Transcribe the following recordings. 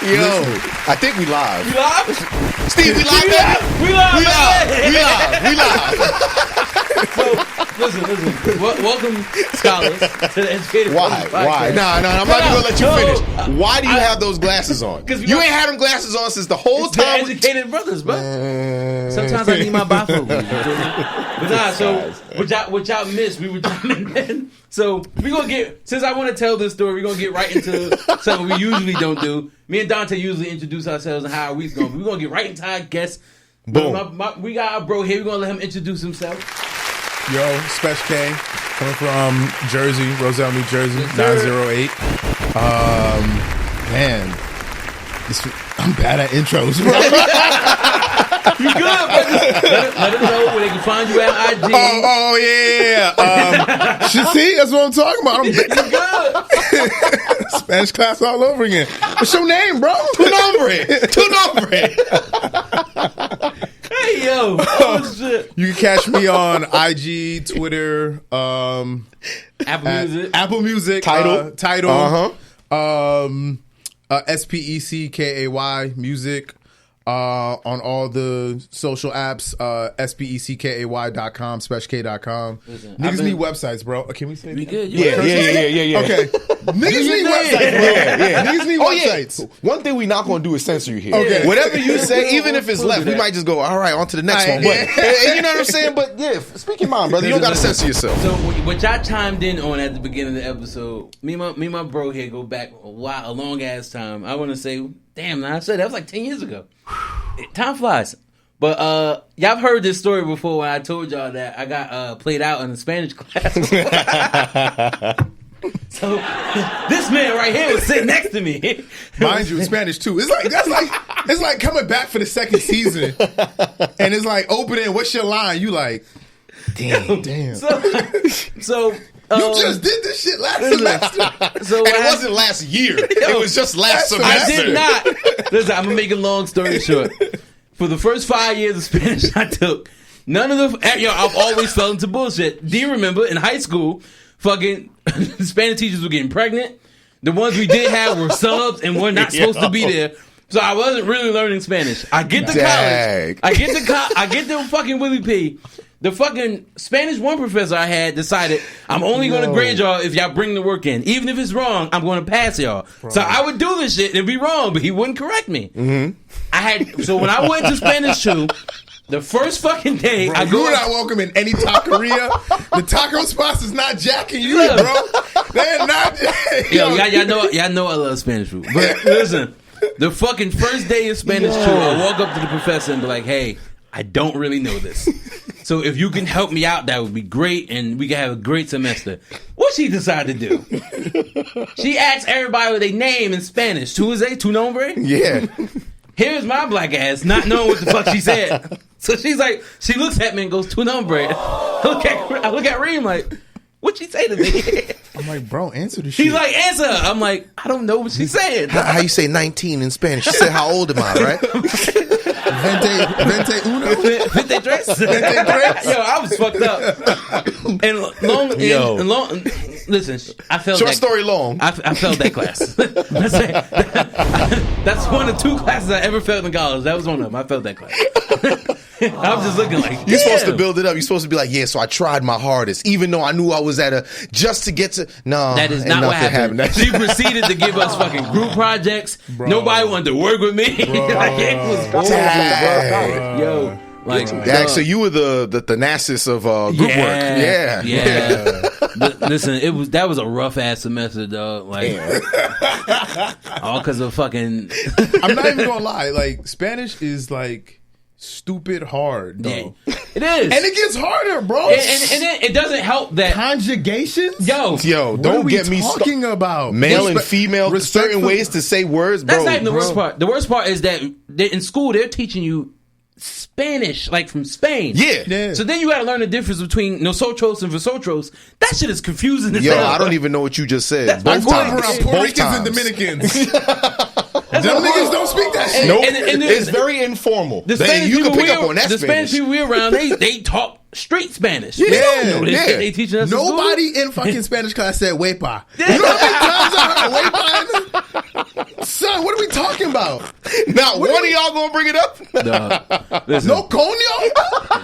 Yo, I think we live. We live? Steve, we live, baby. We live. We live. So, listen. Welcome, scholars, to the Educated Why? Brothers Podcast. No, I'm not even gonna let you No. finish. Why do you have those glasses on? 'Cause You ain't had them glasses on since the whole It's the time. Educated Brothers, bro. Sometimes I need my bifocals. But nah, so what y'all missed, we were talking. So we're gonna get, since I want to tell this story, we're gonna get right into something we usually don't do. Me and Dante usually introduce ourselves and how our week's going. We're gonna get right into our guest. Boom. We got our bro here. We're gonna let him introduce himself. Yo, Spec K, coming from Jersey, Roselle, New Jersey, Yes, sir. 908. Man, I'm bad at intros, bro. You good, bro? Let them know where they can find you at IG. Oh yeah. See, that's what I'm talking about. I'm Good. Spanish class all over again. What's your name, bro? Tu nombre. Hey yo. Oh shit. You can catch me on IG, Twitter, Apple Music. Tidal. SPECKAY music. On all the social apps, SPECKAY.com, SpecK.com. Niggas need websites, bro. Can we say We that? good. Yeah. Okay. Niggas need websites, bro. Yeah. Niggas need websites. One thing we not gonna do is censor you here. Okay. Whatever you say, even if it's left, we might just go, all right, on to the next one. But you know what I'm saying? But yeah, speak your mind, brother. You don't gotta censor yourself. So what y'all chimed in on at the beginning of the episode, me and my bro here go back a long ass time. I want to say, damn, I said that was like 10 years ago. Time flies. But y'all have heard this story before when I told y'all that I got played out in a Spanish class. So this man right here was sitting next to me. Mind you, in Spanish too. It's like coming back for the second season, and it's like opening. What's your line? You like, damn. So You just did this shit last semester. So And it wasn't last year. It was just last semester. I did not. Listen, I'm gonna make a long story short. For the first 5 years of Spanish I took, none of the I've always fell into bullshit. Do you remember in high school, fucking Spanish teachers were getting pregnant. The ones we did have were subs and were not supposed to be there. So I wasn't really learning Spanish. I get to college. I get to fucking Willie P. The fucking Spanish 1 professor I had decided I'm only going to grade y'all if y'all bring the work in. Even if it's wrong, I'm going to pass y'all. Bro. So I would do this shit and it'd be wrong, but he wouldn't correct me. Mm-hmm. So when I went to Spanish 2, the first fucking day, bro, you're not welcome in any taqueria. The taco spots is not jacking you, bro. They're not jacking. Yo, y'all know I love Spanish food. But listen, the fucking first day of Spanish 2, I walk up to the professor and be like, hey, I don't really know this. So if you can help me out, that would be great, and we can have a great semester. What she decided to do? She asked everybody what they name in Spanish. Tu is tu nombre? Yeah. Here's my black ass not knowing what the fuck she said. So she's like, she looks at me and goes, tu nombre. I look at Reem like, what'd she say to me? I'm like, bro, answer the shit. She's like, answer. I'm like, I don't know what she's saying. How you say 19 in Spanish? She said, how old am I, right? Vente uno? Vente tres? Yo, I was fucked up. And long, listen, I felt Short story long. I failed that class. That's one of 2 classes I ever failed in college. That was one of them. I failed that class. I was just looking like, you're supposed to build it up. You're supposed to be like, yeah, so I tried my hardest, even though I knew I was just to get to. No, that is not what happened. She proceeded to give us fucking group projects. Bro. Nobody wanted to work with me. Like, it was horrible, bro. Yo. Like, so you were the Nassus of group work. Yeah. Listen, that was a rough ass semester, dog. Like, all because of fucking. I'm not even gonna lie. Like, Spanish is like stupid hard, though. Yeah, it is, and it gets harder, bro. And it doesn't help that conjugations. Yo, don't get me talking about male and female certain ways to say words, bro. That's not even the worst part. The worst part is that in school they're teaching you Spanish, like from Spain. Yeah. So then you got to learn the difference between nosotros and vosotros. That shit is confusing as hell. Yo, I don't even know what you just said. Both times. Puerto Ricans and Dominicans. Them niggas don't speak that shit. Nope. And it's very informal. The Spanish people we around, they talk straight Spanish. Yeah. They don't know this shit they teaching us. Nobody in fucking Spanish class said "wepa." You know how many times I heard "wepa"? Son, what are we talking about? Not one of y'all gonna bring it up? Listen, No coño?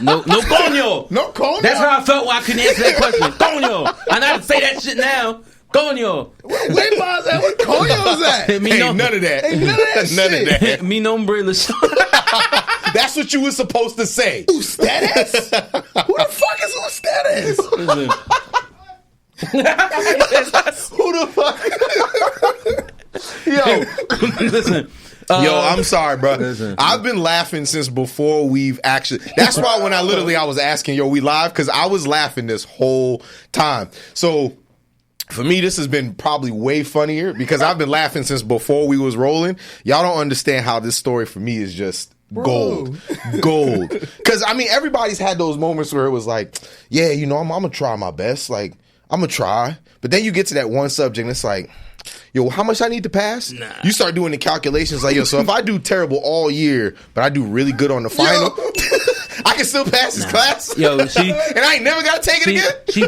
no coño. No coño? That's how I felt when I couldn't answer that question. Coño. I know how to say that shit now. Coño. Wait, why is that? What coño is that? Me Hey, no, none of that. Ain't none of that None shit. of that. Me nombre Lashon. That's what you were supposed to say. Ustedes? Who the fuck is ustedes? Who the fuck? Yo. Listen. Yo, I'm sorry, bro. Listen. I've been laughing since before we've actually. That's why when I was asking, yo, we live? Because I was laughing this whole time. So for me, this has been probably way funnier because I've been laughing since before we was rolling. Y'all don't understand how this story for me is just gold. Because, I mean, everybody's had those moments where it was like, yeah, you know, I'm going to try my best. Like, I'm going to try. But then you get to that one subject and it's like, yo, how much I need to pass? Nah. You start doing the calculations like, yo, so if I do terrible all year, but I do really good on the final, I can still pass this class? Yo, and I ain't never got to take it again? She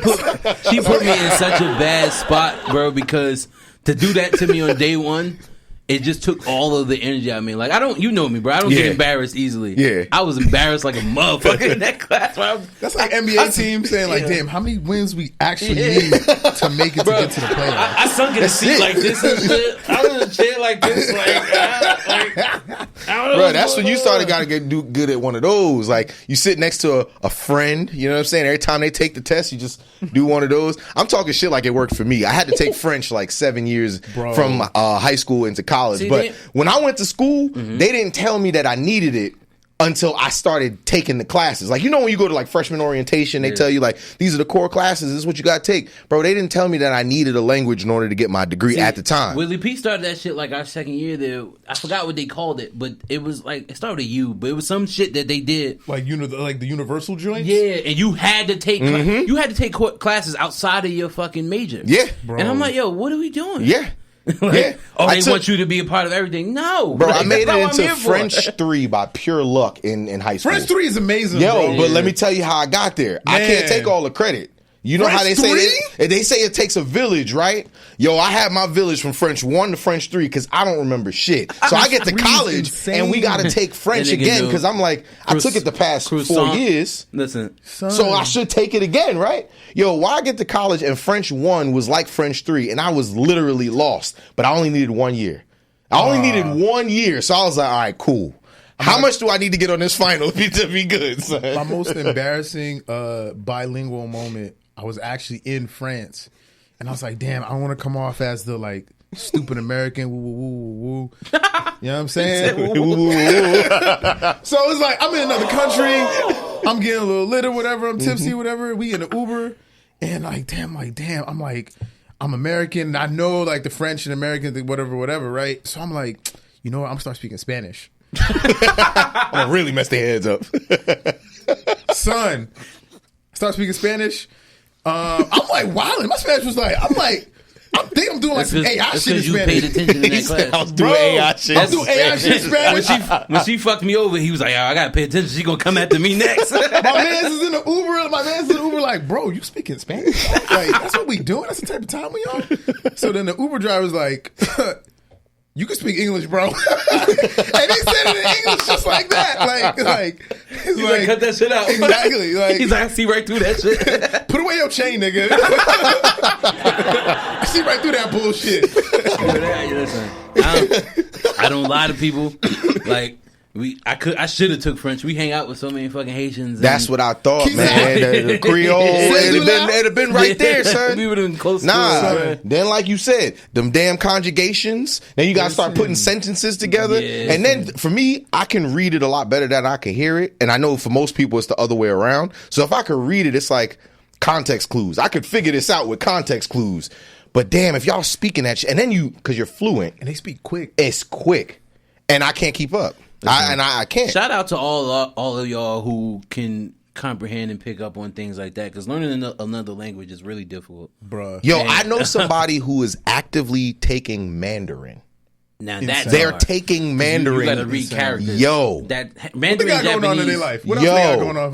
put me in such a bad spot, bro, because to do that to me on day one, it just took all of the energy out of me. Like, you know me, bro. I don't get embarrassed easily. Yeah. I was embarrassed like a motherfucker in that class. That's like NBA team saying, like, damn, how many wins we actually need to make it to get to the playoffs? I sunk in a seat like this and shit. I was in a chair like this, I don't know. Bro, that's when you started got to do good at one of those. Like, you sit next to a friend, you know what I'm saying? Every time they take the test, you just do one of those. I'm talking shit like it worked for me. I had to take French like 7 years from high school into college. But when I went to school, they didn't tell me that I needed it until I started taking the classes. Like, you know when you go to like freshman orientation, they tell you like, these are the core classes, this is what you got to take. Bro, they didn't tell me that I needed a language in order to get my degree at the time. Willie P started that shit like our second year there. I forgot what they called it, but it was like, it started with a U, but it was some shit that they did. Like, like the universal joints? Yeah, and you had to take classes outside of your fucking major. Yeah. Bro. And I'm like, yo, what are we doing? Yeah. They want you to be a part of everything. No. Bro, I made it into French 3 by pure luck in high school. French 3 is amazing, Yo, bro. but let me tell you how I got there. I can't take all the credit. You know French how they say it takes a village, right? Yo, I had my village from French 1 to French 3 because I don't remember shit. So I get to college and we got to take French again because I'm like, I took it the past 4 years. Listen. So I should take it again, right? Yo, why I get to college and French 1 was like French 3 and I was literally lost, but I only needed 1 year. I only needed 1 year. So I was like, all right, cool. How much do I need to get on this final to be good, son? My most embarrassing bilingual moment, I was actually in France, and I was like, damn, I don't want to come off as the, like, stupid American, woo, woo, woo, woo. You know what I'm saying? So it's like, I'm in another country, I'm getting a little lit or whatever, I'm tipsy, whatever, we in an Uber, and I'm like, I'm American, and I know, like, the French and American, whatever, right? So I'm like, you know what, I'm going to start speaking Spanish. I'm going to really mess their heads up. Son, start speaking Spanish. I'm like wilding. My Spanish was like, I think I'm doing like some AI shit in Spanish. You paid attention in that class. I was doing AI shit. I'm doing AI shit in Spanish. When she fucked me over, he was like, I gotta pay attention. She gonna come after me next. My man's is in the Uber. Like, bro, you speaking Spanish? Like, that's what we doing? That's the type of time we on? So then the Uber driver's like, you can speak English, bro. And they said it in English just like that. He's like, cut that shit out. Exactly. Like, he's like, I see right through that shit. Put away your chain, nigga. I see right through that bullshit. Listen, I don't lie to people. Like, I should have took French. We hang out with so many fucking Haitians. That's what I thought, man. The Creole, it'd have been right there, son. We would have been close. Then like you said, them damn conjugations. Then you gotta start putting sentences together. Yeah. And then for me, I can read it a lot better than I can hear it. And I know for most people, it's the other way around. So if I could read it, it's like context clues. I could figure this out with context clues. But damn, if y'all speaking that shit, and then because you're fluent, and they speak quick, it's quick, and I can't keep up. I can't. Shout out to all of y'all who can comprehend and pick up on things like that, because learning another language is really difficult, bruh. Yo, I know somebody who is actively taking Mandarin. Now that's They're hard. taking Mandarin. You gotta read characters. Yo. That What Mandarin they got going on in their Japanese. life? What else they got going on?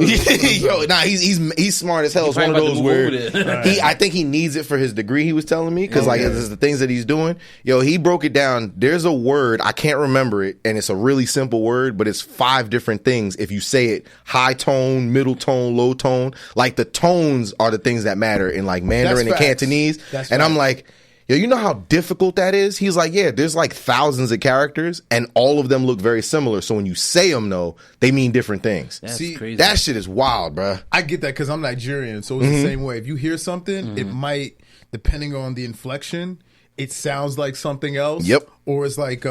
Yo, nah, he's smart as hell. It's He one of probably those about to where move over there. I think he needs it for his degree. He was telling me because it's the things that he's doing. Yo, he broke it down. There's a word I can't remember it, and it's a really simple word, but it's 5 different things. If you say it, high tone, middle tone, low tone, like the tones are the things that matter in like Mandarin and facts. Cantonese. That's and I'm facts. like, yo, you know how difficult that is? He's like, yeah, there's like thousands of characters and all of them look very similar. So when you say them, though, they mean different things. That's See, crazy. That shit is wild, bruh. I get that because I'm Nigerian, so it's the same way. If you hear something, it might, depending on the inflection, it sounds like something else. Yep. Or it's like,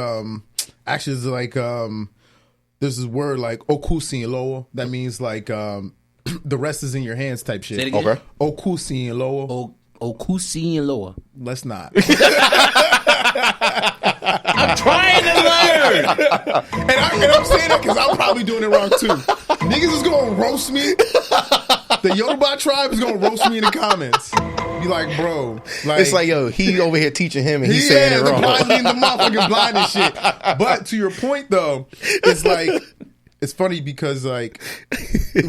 actually, it's like, there's this word like okusin lowo. That means like, the rest is in your hands type shit. Say it again. Okay. Okusin lowo. Okusi and Loa. Let's not. I'm trying to learn. And I'm saying that because I'm probably doing it wrong too. Niggas is gonna roast me. The Yoruba tribe is gonna roast me in the comments. Be like, bro, like, It's like, yo, he over here teaching him and he's saying it the wrong. blind leading the motherfucking blind and shit. But to your point though, it's like, it's funny because like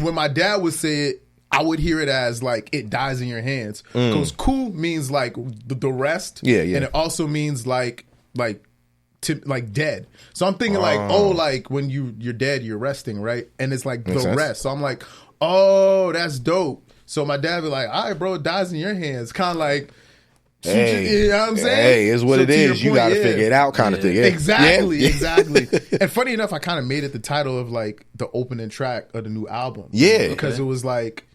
when my dad would say it, I would hear it as like it dies in your hands. Because ku means like the rest. Yeah, yeah. And it also means like dead. So I'm thinking like, oh, like when you're dead, you're resting, right? And it's like Makes the sense. rest. So I'm like, oh, that's dope. So my dad be like, all right, bro, it dies in your hands. Kind of like, Hey, you know what I'm saying? Hey, it's what So it to your is. You point, got to yeah. figure it out kind of thing. Yeah. Exactly, Yeah. exactly. And funny enough, I kind of made it the title of like the opening track of the new album. Yeah. Because it was like,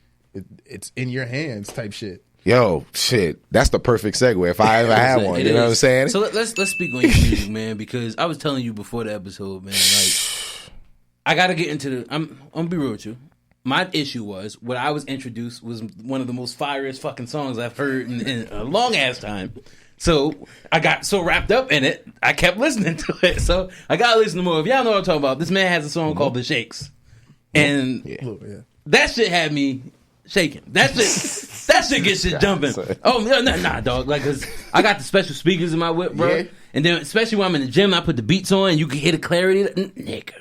it's in your hands type shit. Yo, shit. That's the perfect segue if I ever had one. It You know is. what I'm saying? So let's speak on your music, man, because I was telling you before the episode, man, like I gotta get into the I'm gonna be real with you. My issue was what I was introduced was one of the most fieriest fucking songs I've heard in a long ass time. So I got so wrapped up in it, I kept listening to it. So I gotta listen to more. If y'all know what I'm talking about, this man has a song called The Shakes. And Yeah. that shit had me shaking. That shit gets shit jumping. Oh, nah, dog. Like, cause I got the special speakers in my whip, bro. Yeah. And then, especially when I'm in the gym, I put the beats on and you can hear the clarity. Nigga.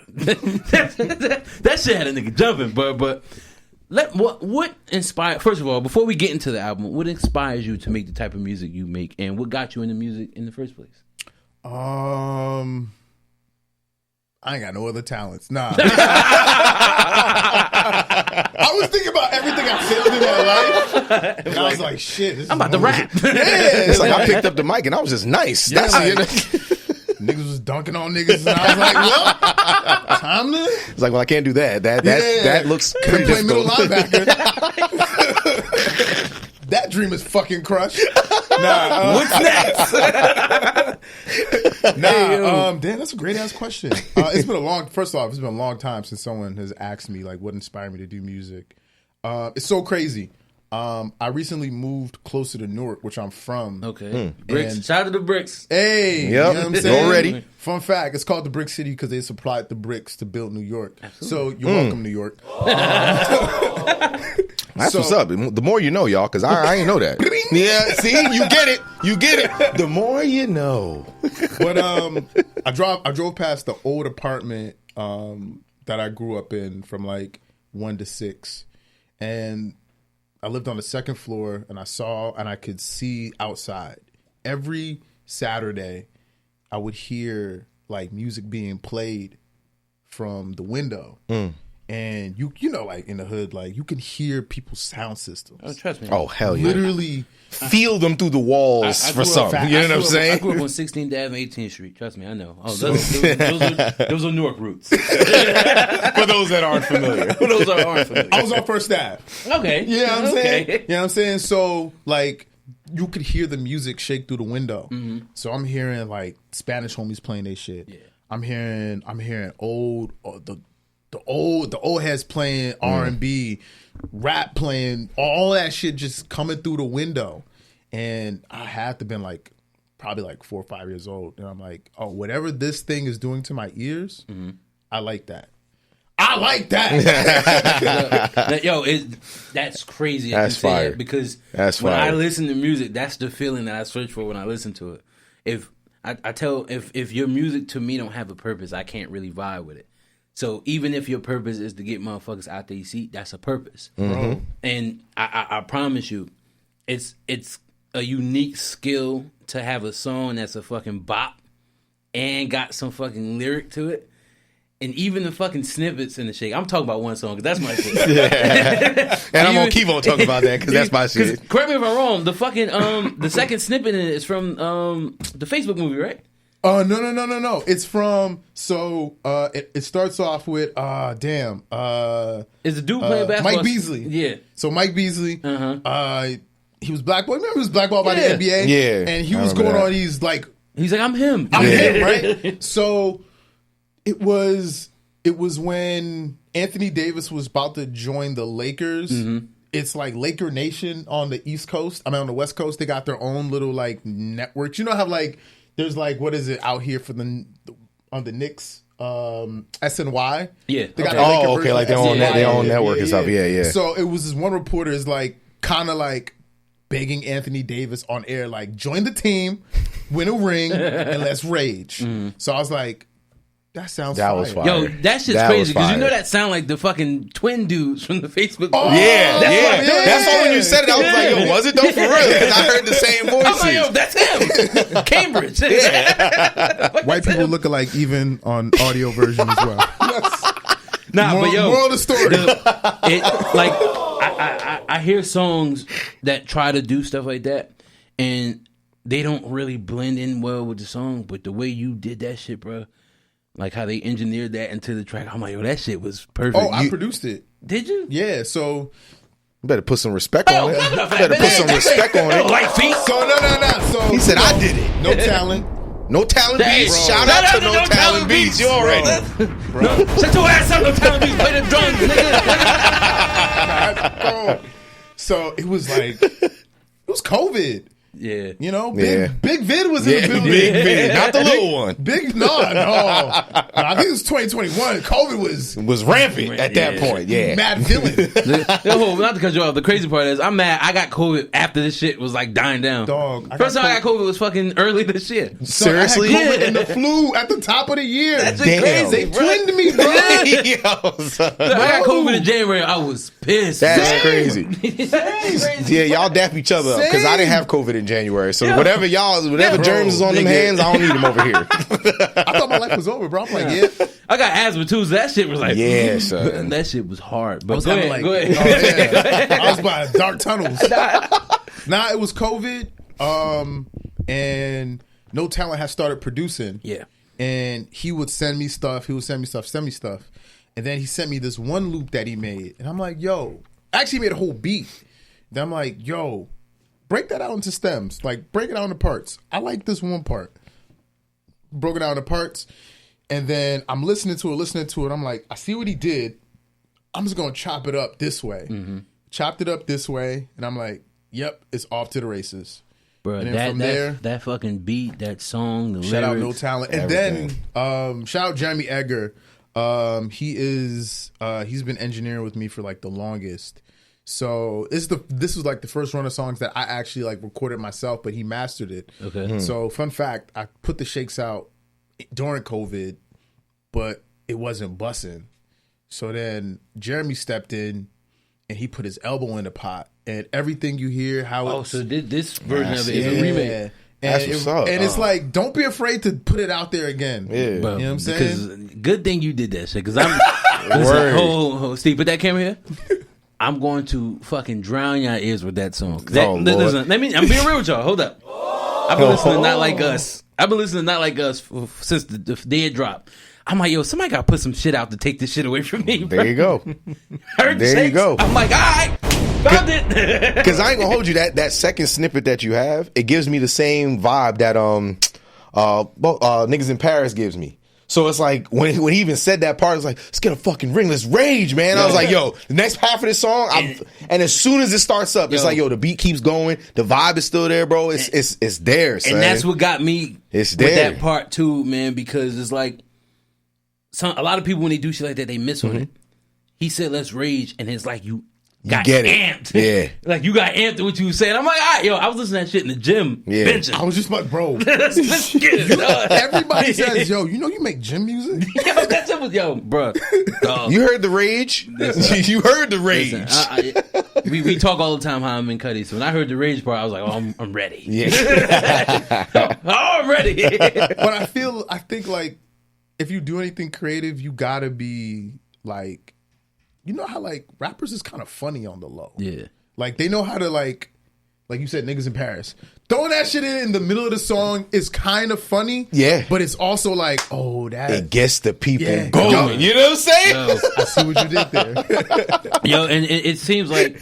that shit had a nigga jumping, but what inspired, first of all, before we get into the album, what inspires you to make the type of music you make and what got you into music in the first place? I ain't got no other talents. Nah. I was thinking about everything I failed in my life. And I was like, shit. This I'm about to rap. Yeah. It's like I picked up the mic and I was just nice. Yeah, That's like- you know? Niggas was dunking on niggas. And I was like, well, time to It's like, well, I can't do that. That looks pretty play middle difficult. linebacker. That dream is fucking crushed. Nah, What's next? damn, that's a great ass question. It's been first off, it's been a long time since someone has asked me like what inspired me to do music. It's so crazy. I recently moved closer to Newark, which I'm from. Okay. Bricks. And- Shout out to the Bricks. Hey, you Yep. know what I'm saying? Already. Fun fact, it's called the Brick City because they supplied the bricks to build New York. So you're welcome, New York. That's what's up. The more you know, y'all, because I ain't know that. Yeah, see, you get it. You get it. The more you know. But I drove past the old apartment that I grew up in from like 1 to 6, and I lived on the second floor, and I could see outside. Every Saturday, I would hear like music being played from the window. And you know, like in the hood, like you can hear people's sound systems. Oh, trust me. Oh, hell yeah. Literally, Feel them through the walls I for grew some. up- You know what I'm I saying? grew up on 16th Ave, 18th Street. Trust me, I know. Oh, those are Newark roots. For those that aren't familiar. Those aren't familiar. I was on First Ave. Okay. You know what I'm saying? Okay. You know what I'm saying? So like you could hear the music shake through the window. So I'm hearing like Spanish homies playing their shit. Yeah. I'm hearing old the old heads playing R&B, rap playing, all that shit just coming through the window. And I had to been like probably like 4 or 5 years old. And I'm like, oh, whatever this thing is doing to my ears, I like that. I like that. Yo, that's crazy. That's I can say fire. that because That's when I fire. listen to music, that's the feeling that I search for when I listen to it. If I tell if your music to me don't have a purpose, I can't really vibe with it. So even if your purpose is to get motherfuckers out their seat, that's a purpose. Mm-hmm. And I promise you, it's a unique skill to have a song that's a fucking bop and got some fucking lyric to it. And even the fucking snippets in the shit. I'm talking about one song because that's my shit. And I'm gonna keep on talking about that because that's my shit. Correct me if I'm wrong. The fucking the second snippet in it is from the Facebook movie, right? No. It's from it starts off with Is the dude playing basketball? Mike Beasley. Yeah. So Mike Beasley, he was blackballed. Remember he was blackballed by the NBA? Yeah. And he was going on these like He's like, I'm him, right? So it was when Anthony Davis was about to join the Lakers. Mm-hmm. It's like Laker Nation on the East Coast. I mean, on the West Coast, they got their own little like networks. You know how like there's like what is it out here for on the Knicks, SNY? Yeah. They got like their own network and stuff. Yeah. So it was this one reporter is like kind of like begging Anthony Davis on air, like join the team, win a ring, and let's rage. So I was like, that sounds That fire. was fire. Yo, that shit's That crazy was because you fire. know that sound like the fucking twin dudes from the Facebook. Oh, movie. Yeah. That's why when you Yeah. said it, I was like, yo, was it though for real? Because I heard the same I'm like, voices. yo, that's him. Cambridge. White people look alike even on audio version as well. Nah, but yo, moral of the story. I hear songs that try to do stuff like that, and they don't really blend in well with the song. But the way you did that shit, bro, like how they engineered that into the track, I'm like, yo, that shit was perfect. I produced it. Did you? Yeah, so You better put some respect on it. no, You better put some respect on it. Like feet. no. So He said, I did it. No talent. No Talent Hey, Beats. bro. Shout out to No Talent Beats. You already. No, shut your ass up, no talent beats, play the drums, nigga. Bro. So it was like it was COVID. Yeah. You know, Yeah. Big Vid was in the building. Big Vid, not the little one. No. I think it was 2021. COVID Was rampant at that point. Yeah. mad villain. Yo, not to cut you off, the crazy part is I'm mad I got COVID after this shit was like dying down. Dog, First time I got COVID was fucking early this year. Seriously? So I had COVID and the flu at the top of the year. That's Damn. crazy, They bro. twinned me, bro. Yo, son. I got COVID in January. I was pissed. That's crazy. That's crazy. Yeah, y'all dap each other up because I didn't have COVID in January. So whatever germs is on them nigga. hands, I don't need them over here. I thought my life was over, bro. I'm like, yeah. I got asthma too, so that shit was like, Yeah, son. that shit was hard. I But was go kinda ahead, like, go ahead. oh, yeah. I was by dark tunnels. Nah, it was COVID. And No Talent had started producing. Yeah. And he would send me stuff. send me stuff. And then he sent me this one loop that he made. And I'm like, yo, actually made a whole beat. Then I'm like, yo, break that out into stems. Like, break it out into parts. I like this one part. Broke it out into parts. And then I'm listening to it. I'm like, I see what he did. I'm just going to chop it up this way. Chopped it up this way. And I'm like, yep, it's off to the races. Bro, And then from there, that fucking beat, that song, the shout out No lyrics. Talent. And then shout out Jeremy Egger. He's been engineering with me for like the longest. So this was like the first run of songs that I actually like recorded myself, but he mastered it. Okay. So fun fact, I put the shakes out during COVID, but it wasn't bussing. So then Jeremy stepped in and he put his elbow in the pot, and everything you hear, how So this version of it is a remake. And, That's what's up. and it's like, don't be afraid to put it out there again. Yeah. Bro, You know what I'm saying? Because good thing you did that shit. Because I'm listen, hold, Steve, put that camera here. I'm going to fucking drown your ears with that song. Lord. Listen, I'm being real with y'all. Hold up. I've been listening to Not Like Us. I've been listening to Not Like Us since the dead drop. I'm like, yo, somebody got to put some shit out to take this shit away from me. Bro. There you go. Heard the There you shakes. go. I'm like, all right, found it. Because I ain't gonna hold you. That second snippet that you have, it gives me the same vibe that Niggas in Paris gives me. So it's like when he even said that part, it's like, let's get a fucking ring, let's rage, man. I was like, yo, the next half of this song, and as soon as it starts up, it's like, yo, the beat keeps going, the vibe is still there, bro. It's there, son. And that's what got me It's with there. that part too, man, because it's like a lot of people when they do shit like that, they miss on it. He said, let's rage, and it's like you got get it. amped. Yeah. Like, you got amped at what you were saying. I'm like, all right, yo, I was listening to that shit in the gym. Yeah. Benching. I was just like, bro. Let's get it, dog. Everybody says, yo, you make gym music? Yo, that shit was, yo, bro. Dog. You heard the rage? You heard the rage. Listen, we talk all the time how I'm in Cuddy. So when I heard the rage part, I was like, oh, I'm ready. Yeah. Oh, I'm ready. But I think like if you do anything creative, you gotta be like, you know how like rappers is kind of funny on the low. Yeah. Like they know how to like you said, niggas in Paris. Throwing that shit in the middle of the song is kind of funny. Yeah. But it's also like, oh, that. It gets the people Yeah. going. You know what I'm saying? Yo, I see what you did there. yo, and it seems like,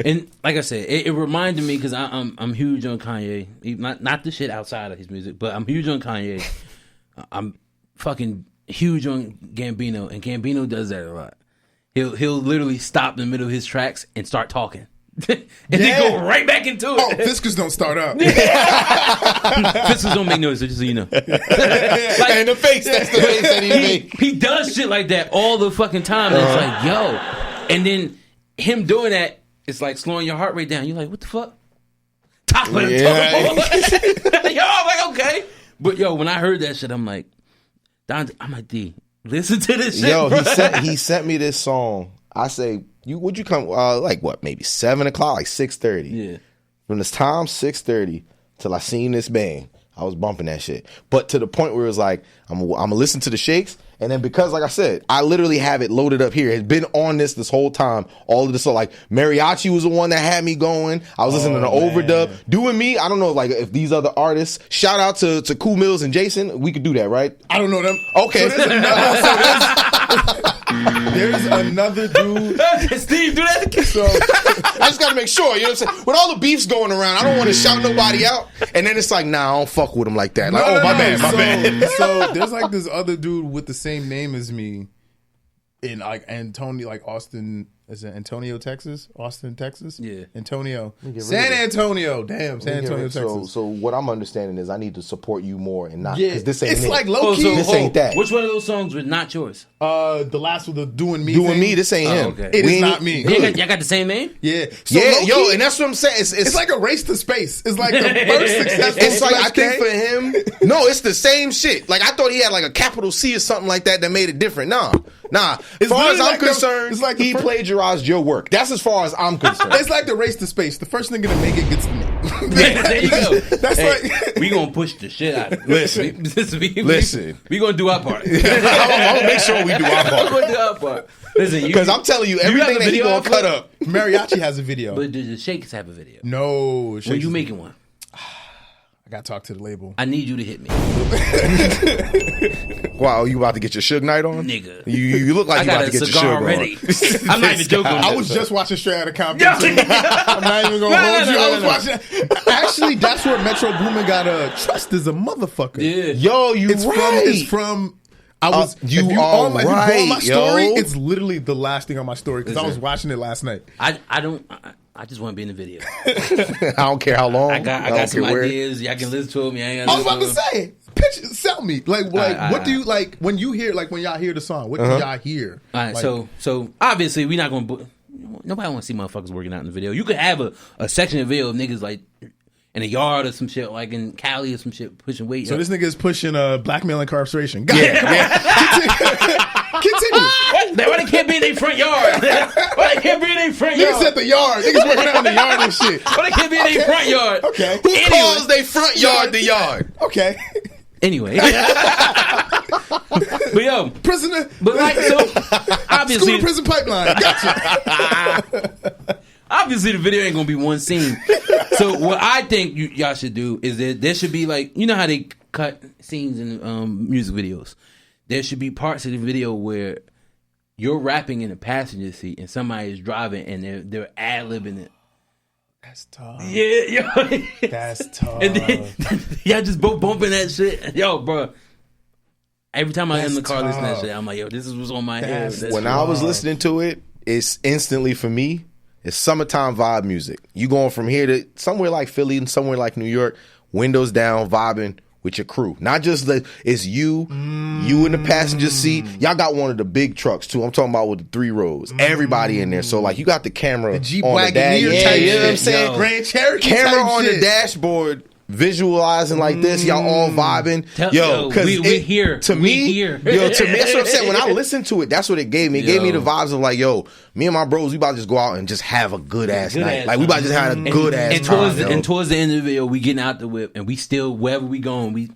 and like I said, it reminded me because I'm huge on Kanye. Not the shit outside of his music, but I'm huge on Kanye. I'm fucking huge on Gambino, and Gambino does that a lot. He'll literally stop in the middle of his tracks and start talking. and then go right back into it. Oh, Fiskars don't start up. Fiskars don't make noise, just so you know. And the face, that's the face that he made. He does shit like that all the fucking time. And it's like, yo. And then him doing that, it's like slowing your heart rate down. You're like, what the fuck? Top of the Yo, I'm like, okay. But yo, when I heard that shit, I'm like, I'm like, D, listen to this shit. Yo, bro. he sent me this song. I say, would you come like what, maybe 7 o'clock, like 6:30? Yeah. From this time 6:30 till I seen this bang, I was bumping that shit. But to the point where it was like, I'm gonna listen to the shakes, and then because like I said, I literally have it loaded up here. It's been on this whole time. All of this, so like Mariachi was the one that had me going. I was listening to Overdub. Doing Me, I don't know like if these other artists. Shout out to Cool Mills and Jason. We could do that, right? I don't know them. Okay. There's another dude. Steve, do that again. So I just gotta make sure, you know what I'm saying? With all the beefs going around, I don't want to shout nobody out. And then it's like, nah, I don't fuck with him like that. Like, my bad. So there's like this other dude with the same name as me in like Antonio, like Austin. Is it Antonio, Texas? Austin, Texas? Yeah. Antonio. San Antonio. Damn, San Antonio, Texas. So what I'm understanding is I need to support you more and not, Yeah, because this ain't it's it. like low key. This ain't that. Which one of those songs was not yours? The last one, the Doing Me. Doing thing. Me, this ain't him. okay. It We is ain't- not me. Y'all got the same name? Yeah. So Yeah, low-key, yo, and that's what I'm saying. it's like a race to space. It's like the first successful. It's like, I Flex think K. for him, no, it's the same shit. Like, I thought he had like a capital C or something like that made it different. Nah. As far as literally I'm like concerned, it's like the he first- plagiarized your work. That's as far as I'm concerned. It's like the race to space. The first nigga to make it gets the name. There you go. That's Hey, like we gonna push the shit out of it. Listen. Listen. We gonna do our part. I'm gonna make sure we do our We part. gonna do our part. Listen, Because I'm telling you, have everything a that he video gonna of cut it? up. Mariachi has a video. But do the Shakes have a video? No, When you making one? I got to talk to the label. I need you to hit me, Wow, you about to get your Suge Knight on? nigga. You look like I you got about a to get your cigar Suge ready. on. I'm not even joking. I was just watching Straight Outta Compton. too. I'm not even gonna hold you. I was watching. Actually, that's where Metro Boomin got a trust is a motherfucker. Yeah. Yo, you It's right. from. It's from. I was. you if are if you go on my right, story, yo. it's literally the last thing on my story because I was Listen. watching it last night. I just want to be in the video. I don't care how long. I got don't some care where. ideas. Y'all can listen to them. I was about to say, pitch, sell me. Like, what do you right. like when you hear? Like when y'all hear the song, what do y'all hear? All right, Like, so obviously we're not gonna. Nobody want to see motherfuckers working out in the video. You could have a section of video of niggas like in a yard or some shit, like in Cali or some shit, pushing weight. So this nigga is pushing blackmail incarceration. Got Yeah. Continue. Why they can't be in their front yard? Why they can't be in their front Niggas yard? at the yard. Niggas working out in the yard and shit. Why they can't be in their front yard? Okay. Who calls they front yard the yard? Okay. Anyway. But yo, Prisoner. but like so, School obviously, to prison pipeline. Gotcha. obviously the video ain't gonna be one scene. So what I think y'all should do is that there should be like, you know how they cut scenes in music videos. There should be parts of the video where you're rapping in the passenger seat and somebody is driving and they're ad-libbing it. That's tough. Yeah, yo. That's tough. And then y'all just both bumping that shit. Yo, bro. Every time I get in the car listening to that tough. shit, I'm like, yo, this is what's on my head. That's- That's When I was listening to it, it's instantly for me, it's summertime vibe music. You going from here to somewhere like Philly and somewhere like New York, windows down, vibing with your crew. Not just it's you in the passenger seat. Y'all got one of the big trucks too. I'm talking about with the 3 rows. Everybody in there. So like you got the camera, the Jeep on the dash. Wagoneer Yeah, type you know shit. what I'm saying? Grand Cherokee Camera type on shit. the dashboard. Visualizing like this, y'all all vibing. Because we here. To me, yo, to me, that's what I'm saying. When I listened to it, that's what it gave me. It gave me the vibes of like, yo, me and my bros, we about to just go out and just have a good ass night. Like we about to just have a good ass time. And towards the end of the video, we getting out the whip, and we still wherever we going,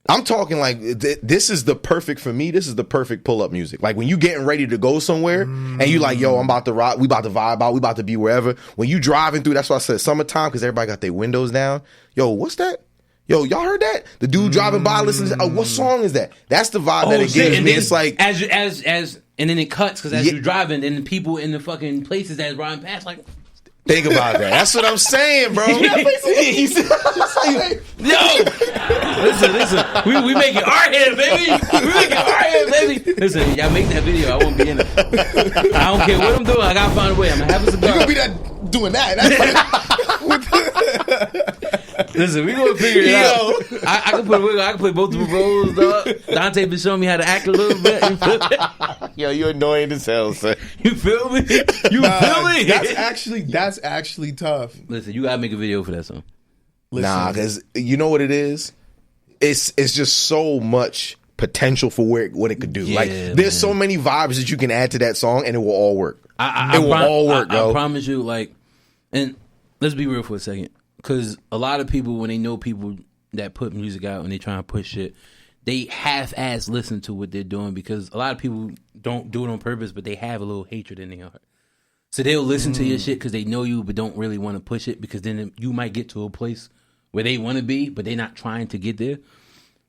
I'm talking like this is the perfect for me. This is the perfect pull up music. Like when you getting ready to go somewhere and you like, yo, I'm about to rock. We about to vibe out. We about to be wherever. When you driving through, that's why I said summertime because everybody got their windows down. Yo, what's that? Yo, y'all heard that? The dude driving by listening. What song is that? That's the vibe that it gives me. It's like as and then it cuts because as you're driving, and the people in the fucking places that's riding past like. Think about that. That's what I'm saying, bro. Yo, listen. We make it art here, baby. We make it art here, baby. Listen, y'all make that video. I won't be in it. I don't care what I'm doing. I gotta find a way. I'm gonna have a cigar. You gonna be doing that? Listen, we gonna figure it out. I can put a wiggle. I can play both of the roles, dog. Dante been showing me how to act a little bit. You feel me? Yo, you're annoying as hell, son. You feel me? You feel me? That's actually tough. Listen, you gotta make a video for that song. Nah, because you know what it is? It's just so much potential for what it could do. Yeah, like there's so many vibes that you can add to that song and it will all work. It will all work, I promise you, like, and let's be real for a second. Because a lot of people, when they know people that put music out and they try to push shit, they half-ass listen to what they're doing because a lot of people don't do it on purpose, but they have a little hatred in their heart. So they'll listen to your shit because they know you, but don't really want to push it because then you might get to a place where they want to be, but they're not trying to get there.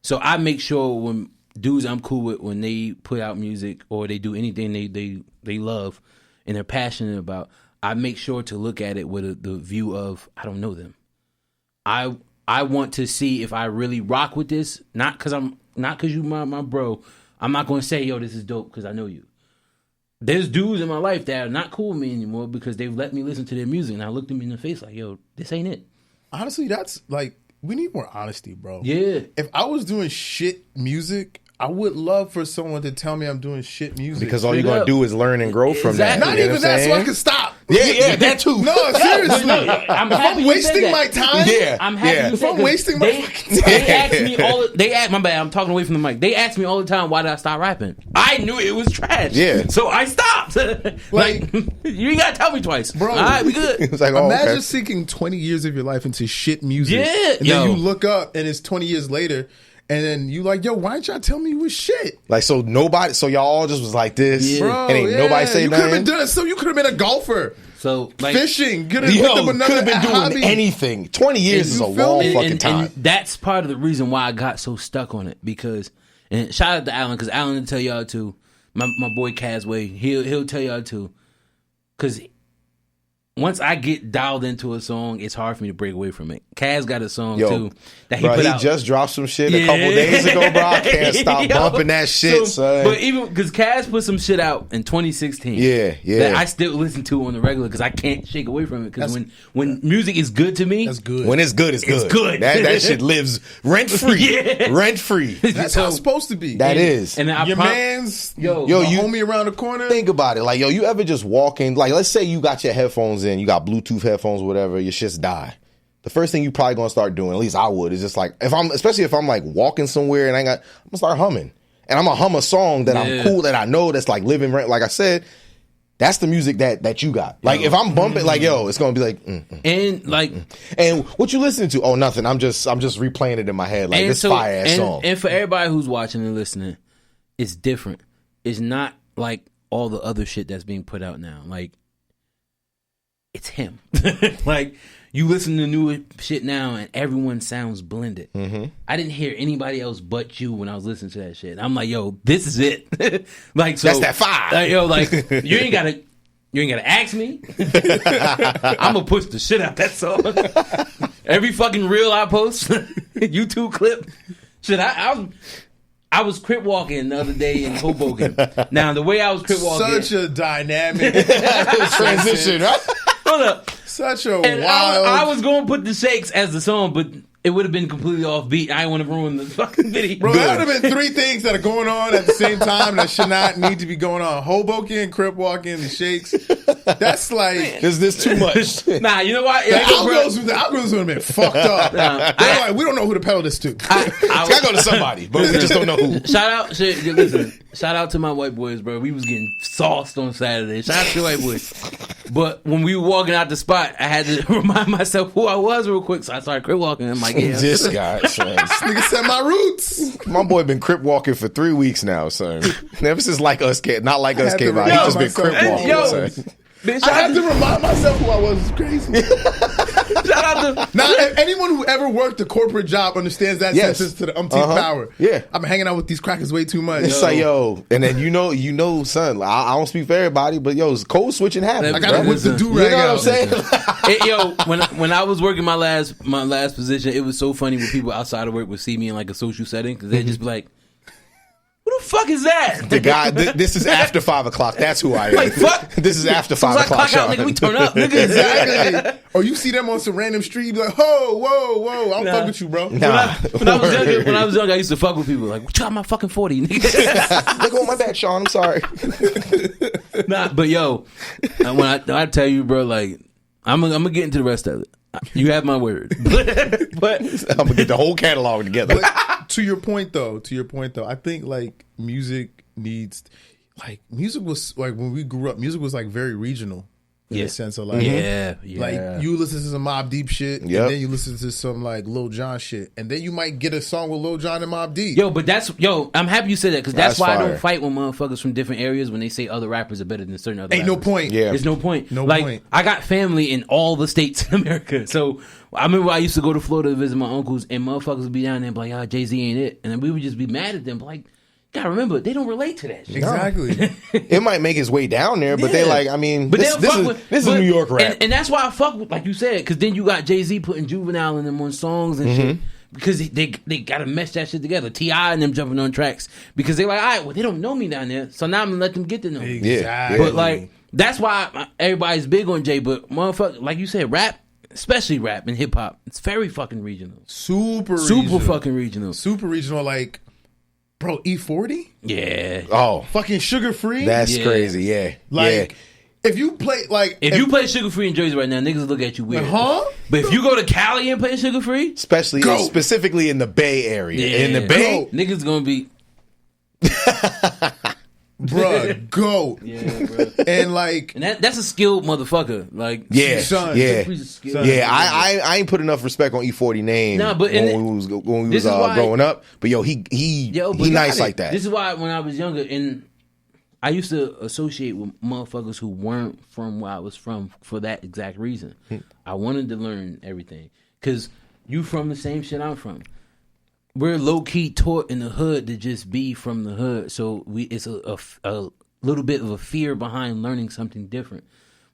So I make sure when dudes I'm cool with, when they put out music or they do anything they love and they're passionate about, I make sure to look at it with the view of I don't know them. I want to see if I really rock with this, not because you my bro. I'm not going to say, yo, this is dope because I know you. There's dudes in my life that are not cool with me anymore because they've let me listen to their music and I looked them in the face like, yo, this ain't it. Honestly, that's like, we need more honesty, bro. Yeah. If I was doing shit music, I would love for someone to tell me I'm doing shit music. Because all you're going to do is learn and grow from that. Not even that, so I can stop. Yeah, that too. No, seriously. I'm happy you said wasting that. my time. Yeah. I'm happy you said I'm wasting my fucking time. They ask me my bad, I'm talking away from the mic. They ask me all the time, why did I stop rapping? I knew it was trash. Yeah. So I stopped. Like, you ain't got to tell me twice. Bro. All right, we good. It's like, imagine sinking 20 years of your life into shit music. Yeah. And then you look up and it's 20 years later. And then you like, yo, why didn't y'all tell me you was shit? Like, so y'all all just was like this, Bro, and ain't nobody say you nothing. You could have been doing so. You could have been a golfer. So, like, fishing. Could have been doing anything. 20 years is a long fucking time. And that's part of the reason why I got so stuck on it. Because, and shout out to Alan, because Alan will tell y'all too. My boy Casway, he'll tell y'all too. Because once I get dialed into a song, it's hard for me to break away from it. Kaz got a song too that he put out. He just dropped some shit a couple days ago, bro. I can't stop bumping that shit, son. But even because Kaz put some shit out in 2016, that I still listen to on the regular because I can't shake away from it. Because when music is good to me, that's good. When it's good, it's good. It's good. That shit lives rent free, rent free. That's how it's supposed to be. That is. And your man's you homie around the corner. Think about it, like yo, you ever just walk in? Like, let's say you got your headphones in, you got Bluetooth headphones, whatever. Your shit's die. The first thing you probably gonna start doing, at least I would, is just like especially if I'm like walking somewhere and I'm gonna start humming, and I'm gonna hum a song that I'm cool, that I know, that's like living rent. Like I said, that's the music that you got. Like if I'm bumping, like yo, it's gonna be like, and like, and what you listening to? Oh, nothing. I'm just replaying it in my head, like this fire ass song. And for everybody who's watching and listening, it's different. It's not like all the other shit that's being put out now. Like, it's him. Like, you listen to new shit now and everyone sounds blended. I didn't hear anybody else but you when I was listening to that shit. I'm like, yo, this is it. Like, so that's that fire. Like, yo, like you ain't gotta ask me. I'm gonna push the shit out that song. Every fucking reel I post, YouTube clip. Shit, I was crip walking the other day in Hoboken. Now, the way I was crip walking, such a dynamic transition, right? Hold up. Such a and wild. I was going to put the Shakes as the song, but it would have been completely off beat. I didn't want to ruin the fucking video. Bro, that would have been 3 things that are going on at the same time that should not need to be going on. Hoboken, crip walking, the shakes. That's like... Is this too much? Nah, you know what? The algorithms would have been fucked up. They're like, we don't know who to peddle this to. I go to somebody, but we just don't know who. Shout out to my white boys, bro. We was getting sauced on Saturday. Shout out to the white boys. But when we were walking out the spot, I had to remind myself who I was real quick. So I started crip walking. I'm like, yeah. This guy, son. This nigga said my roots. My boy been crip walking for 3 weeks now, son. Ever since Like Us came, not Like Us came out. He just been crip walking, son. Bitch, I had to remind myself who I was. It's crazy. Shout out to Now, anyone who ever worked a corporate job understands that sentence to the umpteenth power. Yeah, I've been hanging out with these crackers way too much. It's like, yo, and then you know, son. I don't speak for everybody, but yo, code switching happens. I gotta whip the do-rag You know what out. I'm saying? when I was working my last position, it was so funny when people outside of work would see me in like a social setting because they'd just be like, "Who the fuck is that?" The guy. This is after 5 o'clock. That's who I am. Like, fuck. This is after 5 Like, o'clock. clock out, nigga, we turn up, nigga. Exactly. Or you see them on some random street, you be like, whoa, I don't fuck with you, bro. When I was younger, I used to fuck with people like, "What you got my fucking 40, nigga?" Like, oh my bad, Sean. I'm sorry. Nah, but yo, when I tell you, bro, like I'm gonna get into the rest of it. You have my word, but I'm gonna get the whole catalog together. But to your point though, I think like music was like when we grew up, music was like very regional. In the sense of like, like you listen to some Mobb Deep shit, and then you listen to some like Lil Jon shit, and then you might get a song with Lil Jon and Mobb Deep. I'm happy you said that because that's why fire. I don't fight with motherfuckers from different areas when they say other rappers are better than certain other. Ain't rappers. no point. Yeah, there's no point. No like, point. I got family in all the states in America, so I remember I used to go to Florida to visit my uncles, and motherfuckers would be down there and be like, Jay-Z ain't it, and then we would just be mad at them, like. Gotta remember, they don't relate to that shit. Exactly. It might make its way down there, but they like, I mean, but this is New York rap. And that's why I fuck with, like you said, because then you got Jay-Z putting Juvenile in them on songs and shit. Because they gotta mesh that shit together. T.I. and them jumping on tracks. Because they like, all right, well, they don't know me down there, so now I'm gonna let them get to know me. Exactly. But like, that's why everybody's big on Jay, but motherfucker, like you said, rap, especially rap and hip-hop, it's very fucking regional. Super fucking regional. Super regional, like, bro, E40? Yeah. Oh, fucking Sugar Free? that's crazy. Yeah. Like, if you play, like... If you play Sugar Free in Jersey right now, niggas look at you weird. Like, huh? But if you go to Cali and play Sugar Free... Specifically in the Bay Area. Yeah. In the Bay... Niggas gonna be... Bruh, go. Yeah, bro. And like... And that's a skilled motherfucker. Like... Yeah. Son. Yeah. Son. Yeah, I ain't put enough respect on E40 name when we was growing up. But yo, he nice like that. This is why when I was younger, and I used to associate with motherfuckers who weren't from where I was from for that exact reason. I wanted to learn everything. Because you from the same shit I'm from. We're low-key taught in the hood to just be from the hood. So it's a little bit of a fear behind learning something different.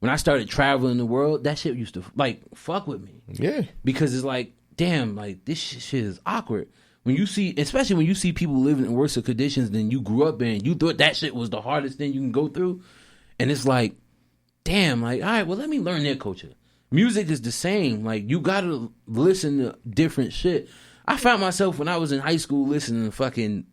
When I started traveling the world, that shit used to, like, fuck with me. Yeah. Because it's like, damn, like, this shit is awkward. When you see, especially when you see people living in worse conditions than you grew up in, you thought that shit was the hardest thing you can go through. And it's like, damn, like, all right, well, let me learn their culture. Music is the same. Like, you gotta listen to different shit. I found myself when I was in high school listening to fucking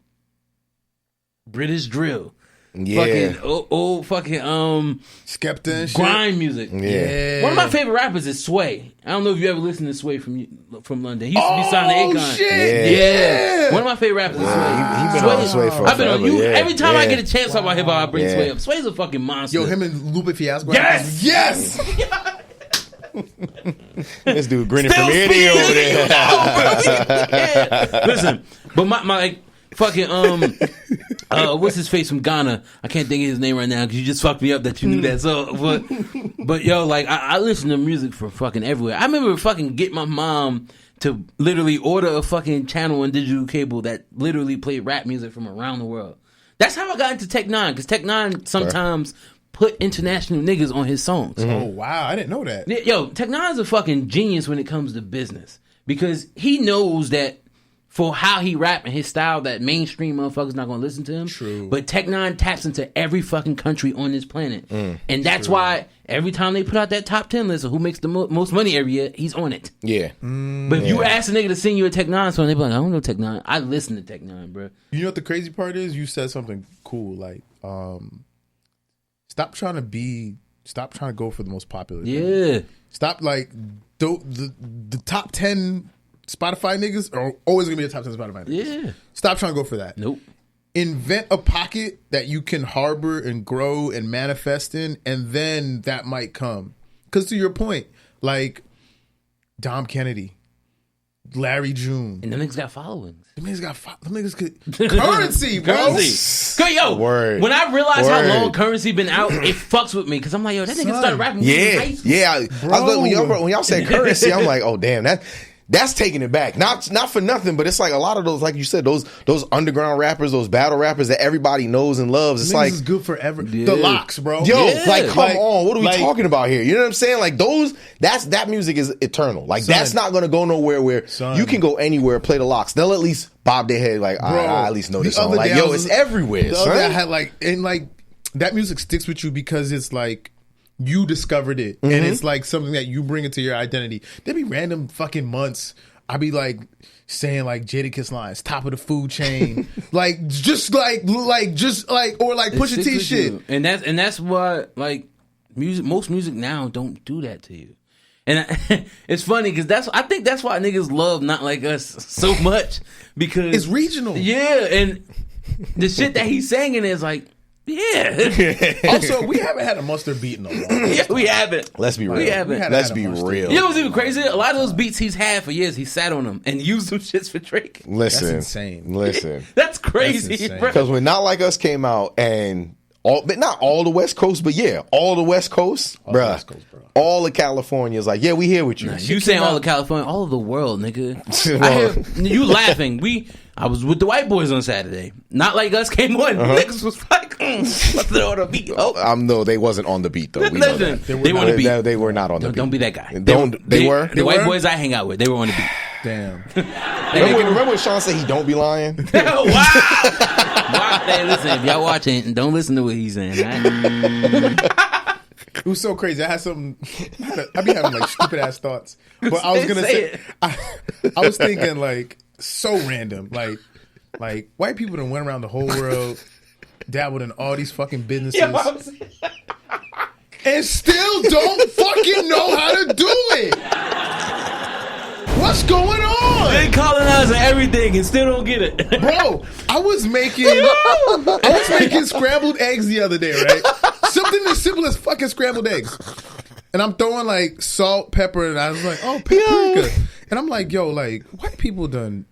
British drill. Yeah. Fucking old fucking Skepta and shit. grind music. Yeah. One of my favorite rappers is Sway. I don't know if you ever listened to Sway from London. He used to be signed to Akon. Shit. Yeah. One of my favorite rappers is Sway. He been on Sway for I've been on forever, you. yeah. Every time I Yeah. get a chance about hip hop, I bring Yeah. Sway up. Sway's a fucking monster. Yo, him and Lupe Fiasco. Yes! Yes! This dude grinning Still from ear to ear over there. Yeah. Listen, but my like fucking what's his face from Ghana? I can't think of his name right now because you just fucked me up that you knew that. So, but yo, like I listen to music from fucking everywhere. I remember fucking get my mom to literally order a fucking channel on digital cable that literally played rap music from around the world. That's how I got into Tech Nine because Tech Nine sometimes put international niggas on his songs. Oh wow, I didn't know that. Yo, Tech Nine's a fucking genius when it comes to business because he knows that for how he rap and his style that mainstream motherfuckers not gonna listen to him. True. But Tech Nine taps into every fucking country on this planet, and that's why every time they put out that top 10 list of who makes the most money every year, he's on it. Yeah. But if you ask a nigga to sing you a Tech Nine song, they be like, I don't know Tech Nine. I listen to Tech Nine, bro. You know what the crazy part is? You said something cool, like stop trying to go for the most popular thing. Yeah. Stop like the top 10 Spotify niggas are always gonna be the top 10 Spotify niggas. Yeah. Stop trying to go for that. Nope. Invent a pocket that you can harbor and grow and manifest in, and then that might come. Because to your point, like Dom Kennedy, Larry June, And them niggas got followings. them niggas could currency, bro. Currency. Yo, Word. when I realized how Word. long Currency been out, it fucks with me because I'm like, yo, that nigga started rapping. when he was in Yeah, high school. yeah. I was like, when y'all said currency, I'm like, oh damn, that's taking it back. Not for nothing, but it's like a lot of those, like you said, those underground rappers, those battle rappers that everybody knows and loves. It's Niggas like is good forever. Yeah. The locks, bro. yo, Yeah. like come Like- on, what are we like- talking about here? You know what I'm saying? Like that music is eternal. Like Son. that's not gonna go nowhere where Son. you can go anywhere, play the locks. They'll at least bob their head like, I at least know this song. Like yo, it's everywhere. The Son. other day I had like, and like that music sticks with you because it's like you discovered it, and it's like something that you bring into your identity. There be random fucking months I be like saying like Jadakiss lines, top of the food chain, like just like or like Pusha T shit. And that's what like music. Most music now don't do that to you. And it's funny because I think that's why niggas love Not Like Us so much because It's regional. Yeah, and the shit that he's singing is like, yeah, Also, we haven't had a mustard beat in a long time. yeah, we haven't. Let's be real. We haven't. Let's had a be monster. real. You know what's even crazy? A lot of those beats he's had for years, he sat on them and used them shits for Drake. Listen, That's insane. Listen, That's crazy, That's insane. bro. because when Not Like Us came out and but not all the West Coast, but yeah, all the West Coast, All the bruh. West Coast, bro. All of California is like, yeah, we here with you. You saying all of California, all of the world, nigga. Well- You laughing. I was with the white boys on Saturday. Not Like Us came on. Niggas was like, what's the order beat? Oh, No, they wasn't on the beat though. We know listen, that. they were on the beat. They were not on the beat. Don't be that guy. They were? The They white were? boys I hang out with, they were on the beat. Damn. Remember when Sean said he don't be lying? Wow. Hey, listen, if y'all watching, don't listen to what he's saying. Right? It was so crazy. I had something. I be having like stupid ass thoughts, but I was gonna Say say. it. I was thinking like so random, like white people that went around the whole world, dabbled in all these fucking businesses, and still don't fucking know how to do it. What's going on? They colonizing everything and still don't get it. Bro, I was making scrambled eggs the other day, right? Something as simple as fucking scrambled eggs. And I'm throwing like salt, pepper, and I was like, oh, paprika. And I'm like, yo, like, white people done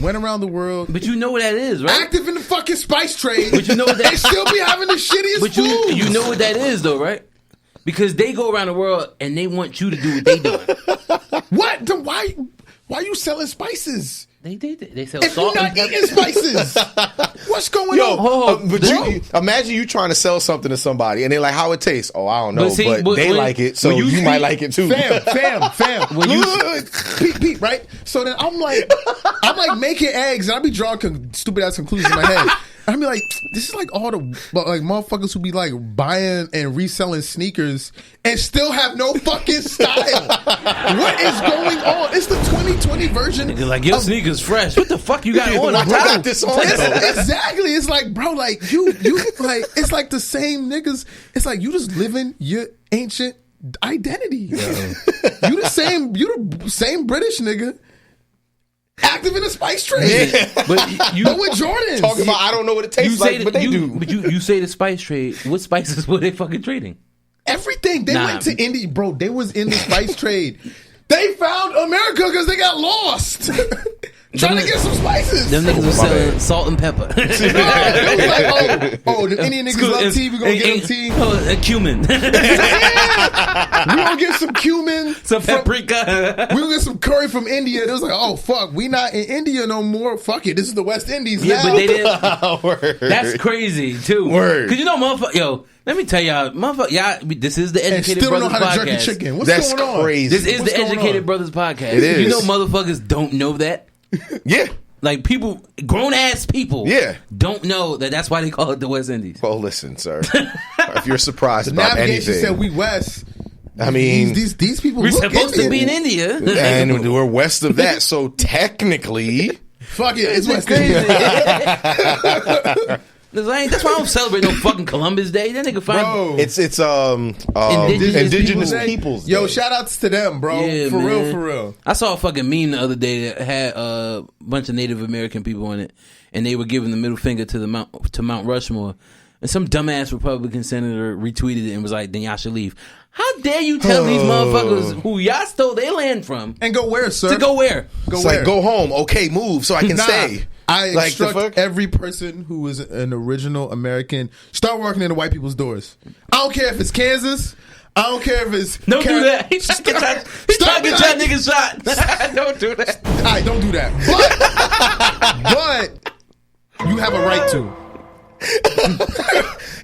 went around the world, But you know what that is, right? active in the fucking spice trade, But you know what that they still be having the shittiest But food. you know what that is, though, right? Because they go around the world and they want you to do what they doing. What? Then why you selling spices? They sell If you're salt not and pepper. eating spices, what's going Yo, on? but bro? you imagine you trying to sell something to somebody and they're like, how it tases? Oh, I don't know, But see, but but they when- like it, so when you you see- might like it too. Fam. When you- Peep, right? So then I'm like making eggs, and I be drawing stupid ass conclusions in my head. I be like, this is like all the like motherfuckers who be like buying and reselling sneakers and still have no fucking style. What is going on? It's the 2020 version. They're like, your of- sneakers fresh. What the fuck you got on? I got this on. Exactly. It's like, bro, like you like it's like the same niggas. It's like you just living your ancient identity. You the same British nigga. Active in the spice trade. Yeah. But But with Jordans. Talking about I don't know what it tastes like, but they do. But you say the spice trade. What spices were they fucking trading? Everything. They Nah. went to India. Bro, they was in the spice trade. They found America because they got lost. Trying to get some spices. Them niggas was My selling bad. salt and pepper. It was like, oh, the Indian niggas love tea. We gonna get them tea. Oh, cumin. We gonna get some cumin. Some paprika. We gonna get some curry from India. It was like, oh fuck, we not in India no more. Fuck it, this is the West Indies Yeah, now. but they didn't. Word. That's crazy too. Word. Cause you know, motherfucker. Yo, let me tell y'all, motherfucker. Y'all, this is the and Educated still don't know Brothers how to jerk a podcast. chicken. What's That's going on? crazy. This is What's the going Educated on? Brothers podcast. It is. You know, motherfuckers don't know that. Yeah. Like people, grown ass people, don't know that that's why they call it the West Indies. Well, listen, sir. If you're surprised The about navigation anything, said we west. I mean, these people We're look supposed Indian. to be in India, and we're west of that, so technically, Fuck it, it's West crazy. Indian. That's why I don't celebrate no fucking Columbus Day. That nigga find Bro, it's Indigenous peoples. yo, Day. shout outs to them, bro. Yeah, for man. real. I saw a fucking meme the other day that had a bunch of Native American people in it, and they were giving the middle finger to Mount Rushmore. And some dumbass Republican senator retweeted it and was like, "Then y'all should leave." How dare you tell these motherfuckers who y'all stole their land from And go where, sir? to go where? It's like, go home. Okay, move so I can stay. I Like, the instruct fuck? every person who is an original American, start working in the white people's doors. I don't care if it's Kansas. I don't care if it's... Don't do that. He's trying to get y'all niggas shot. Don't do that. All right, don't do that. But you have a right to. He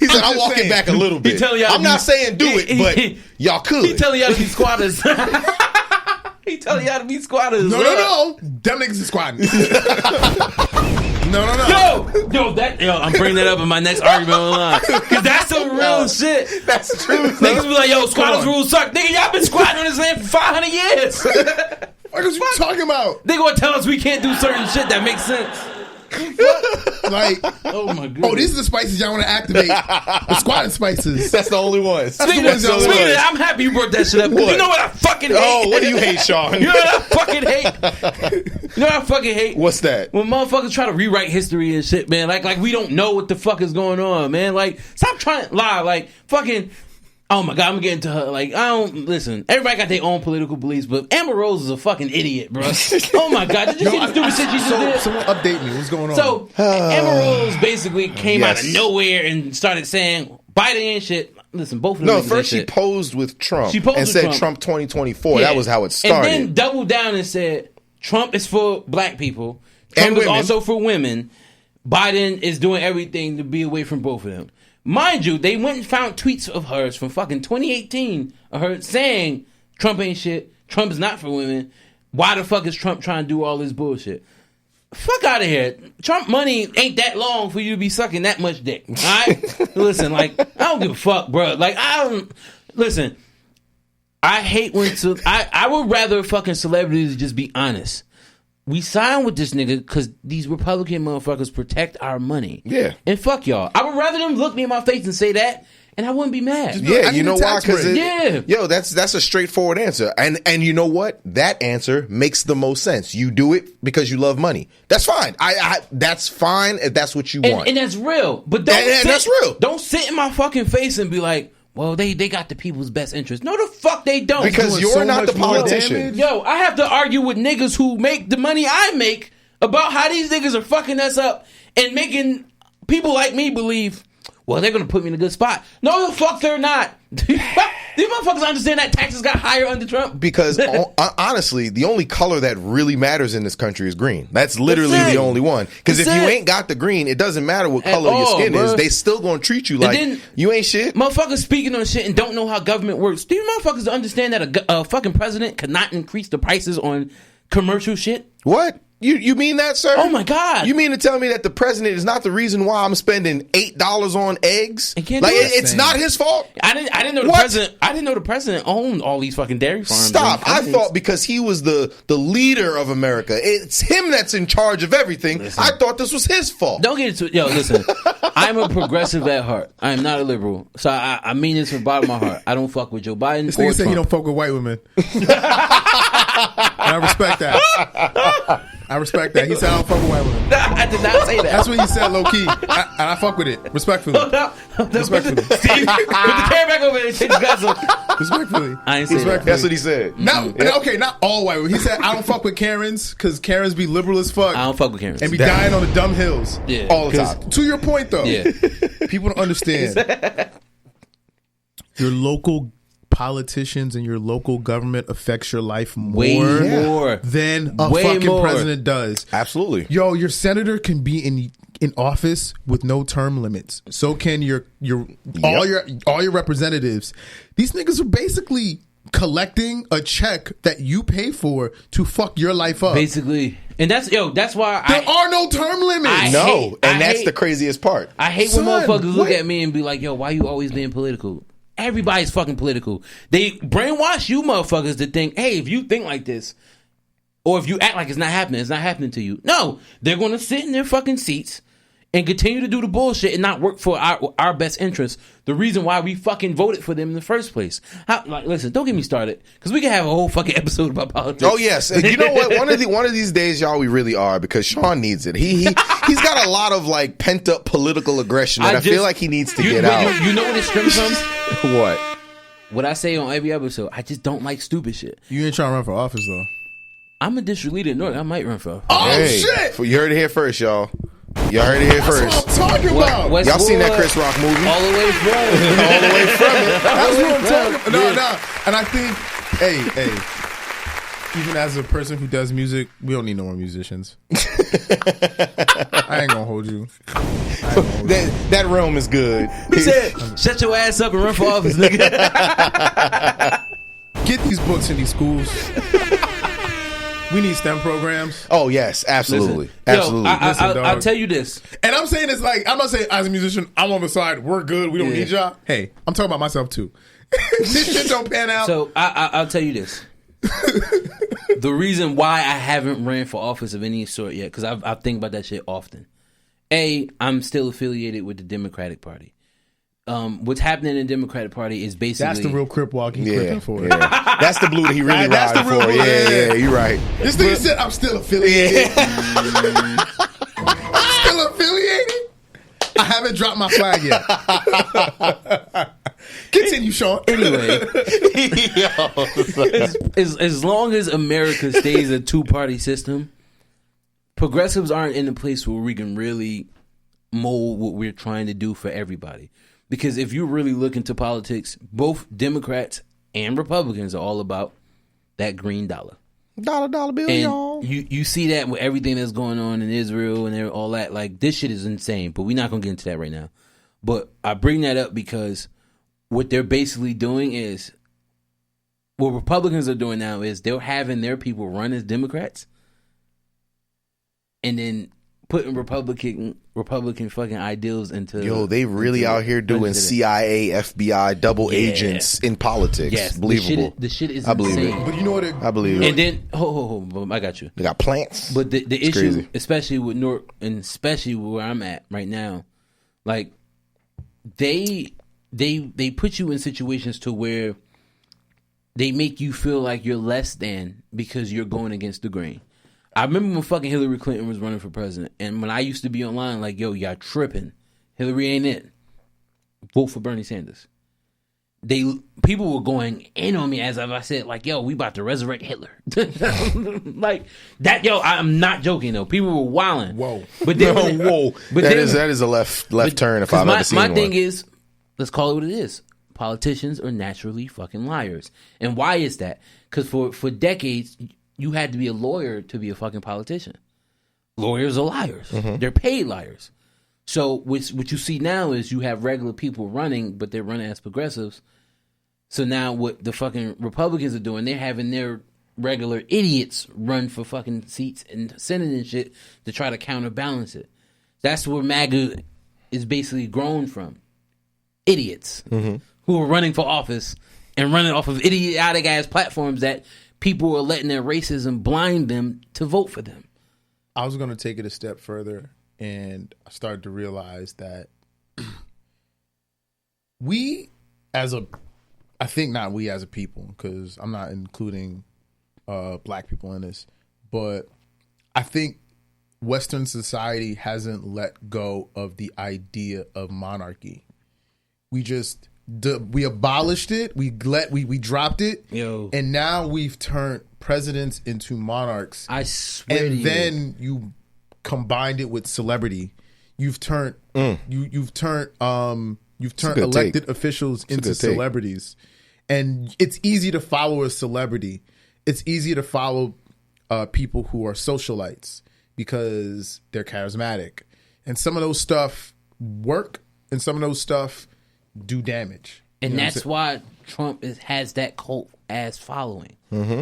said, "I'm just walking saying. back a little bit." telling y'all I'm not saying do it, but y'all could. He telling y'all to be squatters. He telling y'all to be squatters. No. Them niggas is squatting. No. Yo, I'm bringing that up in my next argument online. Cause that's some real shit. That's true. Niggas be like, yo, squatters rules suck. Nigga, y'all been squatting on this land for 500 years. What are you talking about? They gonna tell us we can't do certain shit that makes sense. Like, Oh my god. these are the spices y'all want to activate. The squatting spices. That's the only ones. Speaking of that, I'm happy you brought that shit up. What? You know what I fucking hate? Oh, what do you hate, Sean? You know what I fucking hate? You know what I fucking hate? What's that? When motherfuckers try to rewrite history and shit, man. Like we don't know what the fuck is going on, man. Like, stop trying to lie. Like, fucking... Oh my god, I'm getting to her. Like, I don't listen. Everybody got their own political beliefs, but Amber Rose is a fucking idiot, bro. Oh my god, did you see the stupid shit she just did? Someone update me. What's going on? So Amber Rose basically came out of nowhere and started saying Biden ain't shit. Listen, both of them. No, niggas first ain't she shit. posed with Trump She posed and with said Trump. Trump 2024. Yeah. That was how it started. And then doubled down and said Trump is for black people. Trump And is women. also for women. Biden is doing everything to be away from both of them. Mind you, they went and found tweets of hers from fucking 2018 of her saying Trump ain't shit. Trump is not for women. Why the fuck is Trump trying to do all this bullshit? Fuck out of here. Trump money ain't that long for you to be sucking that much dick. All right? Listen, like, I don't give a fuck, bro. Like, listen, I hate when, I would rather fucking celebrities just be honest. We signed with this nigga because these Republican motherfuckers protect our money. Yeah. And fuck y'all. I would rather them look me in my face and say that, and I wouldn't be mad. Yeah, you know why? Because Yeah. yo, that's a straightforward answer, and you know what? That answer makes the most sense. You do it because you love money. That's fine. I that's fine if that's what you want. And that's real. But don't And that's real. Don't sit in my fucking face and be like, well, they got the people's best interest. No, the fuck they don't. Because doing you're so not the much more politician. damage. Yo, I have to argue with niggas who make the money I make about how these niggas are fucking us up and making people like me believe, well, they're going to put me in a good spot. No, the fuck they're not. These motherfuckers understand that taxes got higher under Trump. Because honestly, the only color that really matters in this country is green. That's literally That's it. the only one. Because if That's you it. ain't got the green, it doesn't matter what At color your all, skin is. bruh. They still gonna treat you like then- you ain't shit. Motherfuckers speaking on shit and don't know how government works. Do you motherfuckers understand that a fucking president cannot increase the prices on commercial shit? What? You mean that, sir? Oh my God. You mean to tell me that the president is not the reason why I'm spending $8 on eggs? I can't Like do that. it's not his fault. I didn't know the What? president. I didn't know the president owned all these fucking dairy farms. Stop. and I companies. thought because he was the leader of America, it's him that's in charge of everything. I thought this was his fault. Don't get into it. Yo, listen. I'm a progressive at heart. I am not a liberal. So I mean this from the bottom of my heart. I don't fuck with Joe Biden This or nigga said he Trump. don't fuck with white women. And I respect that. I respect that. He said I don't fuck with white women. I did not say that. That's what he said, low key. And I fuck with it. Respectfully. Respectfully. Put the camera back over there and take the guys up. Respectfully. I ain't say that. Respectfully. That's what he said. Okay, not all white women. He said I don't fuck with Karens because Karens be liberal as fuck I don't fuck with Karens. and be dying on the dumb hills. Yeah. All the time. To your point, though, Yeah. people don't understand. Your local politicians and your local government affects your life Way more more. than a Way fucking more. president does. Absolutely. Yo, your senator can be in office with no term limits. So can your all your representatives. These niggas are basically collecting a check that you pay for to fuck your life up. Basically. And that's why There are no term limits. That's the craziest part. I hate when motherfuckers look at me and be like, yo, why you always being political? Everybody's fucking political. They brainwash you motherfuckers to think, hey, if you think like this, or if you act like it's not happening to you. No, they're going to sit in their fucking seats and continue to do the bullshit and not work for our best interests. The reason why we fucking voted for them in the first place. Listen, don't get me started, because we can have a whole fucking episode about politics. Oh yes, you know what? One of these days, y'all, we really are, because Sean needs it. He's got a lot of like pent up political aggression that I feel like he needs to get out. You know what it stems from? What? What I say on every episode, I just don't like stupid shit. You ain't trying to run for office though. I'm a district leader in North. I might run for office. Oh shit! You heard it here first, y'all. Y'all heard it here first. That's what I'm talking about. Y'all seen that Chris Rock movie? All the way from it. All the way from it. That's what I'm talking about. No. And I think, hey, even as a person who does music, we don't need no more musicians. I ain't gonna hold you. That realm is good. He said, shut your ass up and run for office, nigga. Get these books in these schools. We need STEM programs. Oh yes, absolutely. Listen, Absolutely. I'll tell you this. And I'm saying it's like, I'm not saying as a musician, I'm on the side, we're good, we don't need y'all. Hey, I'm talking about myself too. This shit don't pan out. So I'll tell you this. The reason why I haven't ran for office of any sort yet, because I think about that shit often. I'm still affiliated with the Democratic Party. What's happening in the Democratic Party is basically... That's the real crip walk he's cripping for. Yeah. That's the blue that he really That's riding the real for. blue, Yeah, you're right. This nigga said, I'm still affiliated. I'm still affiliated? I haven't dropped my flag yet. Continue, Sean. Anyway, as long as America stays a two-party system, progressives aren't in a place where we can really mold what we're trying to do for everybody. Because if you really look into politics, both Democrats and Republicans are all about that green dollar. Dollar bill, And y'all. you see that with everything that's going on in Israel and all that. Like, this shit is insane, but we're not going to get into that right now. But I bring that up because what they're basically doing is, what Republicans are doing now is they're having their people run as Democrats and then putting Republican fucking ideals into... Yo, they really out here doing CIA, FBI, double agents in politics. Yes, believable. The shit is I believe insane. it. But you know what? I believe it. And then, I got you. They got plants. But the issue, crazy. especially with North, and especially where I'm at right now, like they put you in situations to where they make you feel like you're less than because you're going against the grain. I remember when fucking Hillary Clinton was running for president, and when I used to be online, like, yo, y'all tripping. Hillary ain't it. Vote for Bernie Sanders. People were going in on me as I said, like, yo, we about to resurrect Hitler. Like that, yo, I'm not joking though. People were wilding. Whoa. But that is a left turn if I've ever seen one. My thing is, let's call it what it is. Politicians are naturally fucking liars. And why is that? Because for decades, you had to be a lawyer to be a fucking politician. Lawyers are liars. Mm-hmm. They're paid liars. So what you see now is you have regular people running, but they're running as progressives. So now what the fucking Republicans are doing, they're having their regular idiots run for fucking seats and Senate and shit to try to counterbalance it. That's where MAGA is basically grown from. Idiots who are running for office and running off of idiotic ass platforms that people are letting their racism blind them to vote for them. I was going to take it a step further, and I started to realize that I think not we as a people, because I'm not including black people in this, but I think Western society hasn't let go of the idea of monarchy. We abolished it. We dropped it. Yo. And now we've turned presidents into monarchs. I swear to you. And then you combined it with celebrity. You've turned elected officials into celebrities. And it's easy to follow a celebrity. It's easy to follow people who are socialites because they're charismatic. And some of those stuff work, and some of those stuff do damage. And that's why Trump has that cult ass following.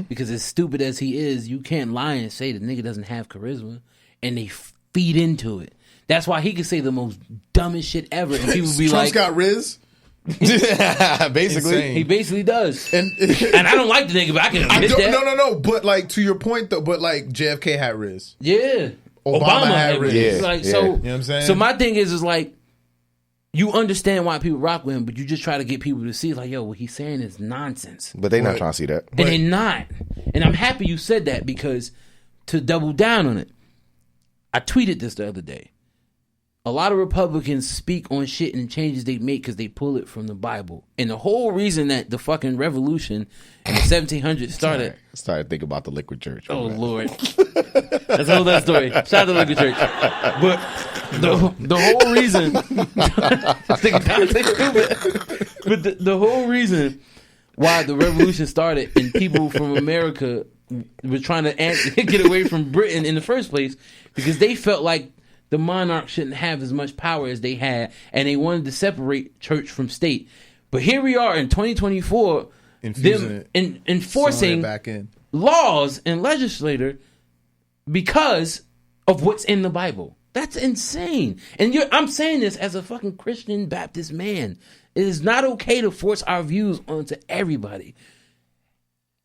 Because as stupid as he is, you can't lie and say the nigga doesn't have charisma, and they feed into it. That's why he can say the most dumbest shit ever, and people be Trump's like, got Riz. Basically, Insane. he basically does. And I don't like the nigga, but I can admit that. No. But like to your point though, but like JFK had Riz. Yeah. Obama had Riz. Riz. Like, Yeah. so, You know what I'm saying? So my thing is like, you understand why people rock with him, but you just try to get people to see like, yo, what he's saying is nonsense. but they not trying to see that. And they're not. And I'm happy you said that, because to double down on it, I tweeted this the other day. A lot of Republicans speak on shit and changes they make because they pull it from the Bible. And the whole reason that the fucking revolution in the 1700s started. Started thinking about the liquid church. Oh, Lord. That's a whole other story. Shout out to the Liquid Church. But the whole reason. But the whole reason why the revolution started and people from America were trying to get away from Britain in the first place, because they felt like the monarch shouldn't have as much power as they had, and they wanted to separate church from state. But here we are in 2024, enforcing back in. laws and legislator because of what's in the Bible. That's insane. And I'm saying this as a fucking Christian Baptist man. It is not okay to force our views onto everybody.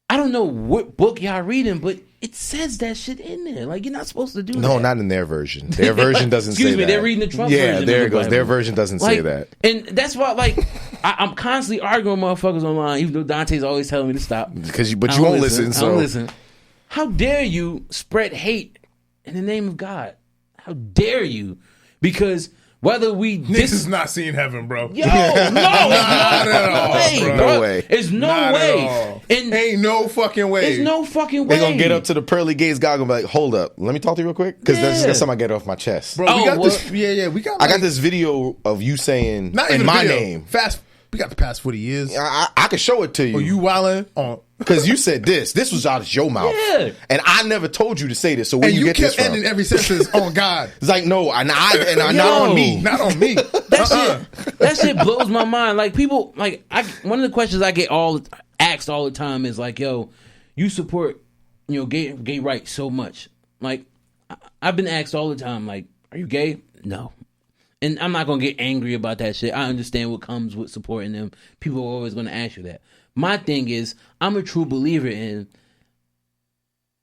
I don't know what book y'all reading, but it says that shit in there. Like, you're not supposed to do that. No, not in their version. Their version doesn't say that. Excuse me, they're reading the Trump version. Yeah, there it goes. Bible. Their version doesn't say that. And that's why, like, I'm constantly arguing with motherfuckers online, even though Dante's always telling me to stop. But you won't listen. So I don't listen. How dare you spread hate in the name of God? How dare you? Because whether we This is not seeing heaven, bro. Yo, no, not at all, way, bro. bro. No way. There's no Not way. at all. And Ain't no fucking way. there's no fucking way. they gonna get up to the pearly gates guy and be like, "Hold up, let me talk to you real quick," because Yeah. that's something I get off my chest. Bro, Oh, we got well- this. Yeah, we got. I Like, got this video of you saying Not in even a my video. name. We got the past 40 years. I could show it to you. Are you wilding on? Because you said this. This was out of your mouth. Yeah. And I never told you to say this. So where And you you get this kept from? ending every sentence on God. It's like, no, not on Yo. me. Not on me. That shit blows my mind. Like, people, like, one of the questions I get asked all the time is like, yo, you support, gay rights so much. Like, I've been asked all the time, like, are you gay? No. And I'm not going to get angry about that shit. I understand what comes with supporting them. People are always going to ask you that. My thing is, I'm a true believer in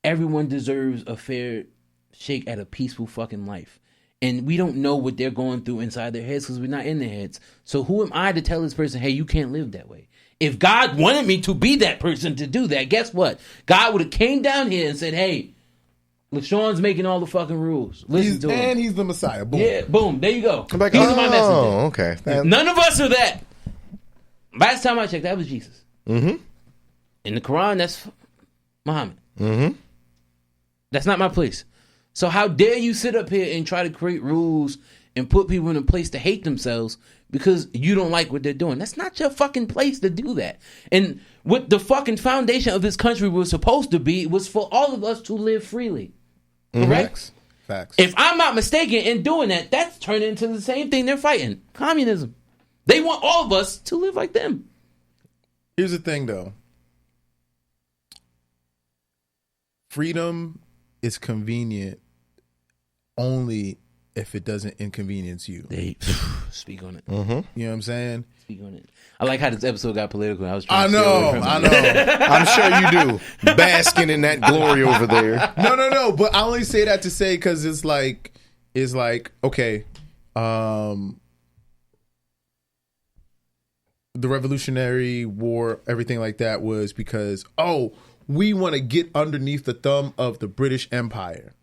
everyone deserves a fair shake at a peaceful fucking life. And we don't know what they're going through inside their heads because we're not in their heads. So who am I to tell this person, hey, you can't live that way? If God wanted me to be that person to do that, guess what? God would have came down here and said, hey, LaShawn's making all the fucking rules. Listen to him. And he's the Messiah. Boom. Yeah, boom, there you go. I'm like, These are my messages. oh, okay. None of us are that. Last time I checked, that was Jesus. Mm-hmm. In the Quran, that's Muhammad. Mm-hmm. That's not my place. So how dare you sit up here and try to create rules and put people in a place to hate themselves because you don't like what they're doing? That's not your fucking place to do that. And what the fucking foundation of this country was supposed to be was for all of us to live freely. Correct? Facts. If I'm not mistaken in doing that, that's turned into the same thing they're fighting. Communism. They want all of us to live like them. Here's the thing, though. Freedom is convenient only if it doesn't inconvenience you. They speak on it. You know what I'm saying? Speak on it. I like how this episode got political. I was trying I to stay away from know. it. I'm sure you do. Basking in that glory over there. No. But I only say that to say because it's like, okay, the Revolutionary War, everything like that was because, we want to get underneath the thumb of the British Empire.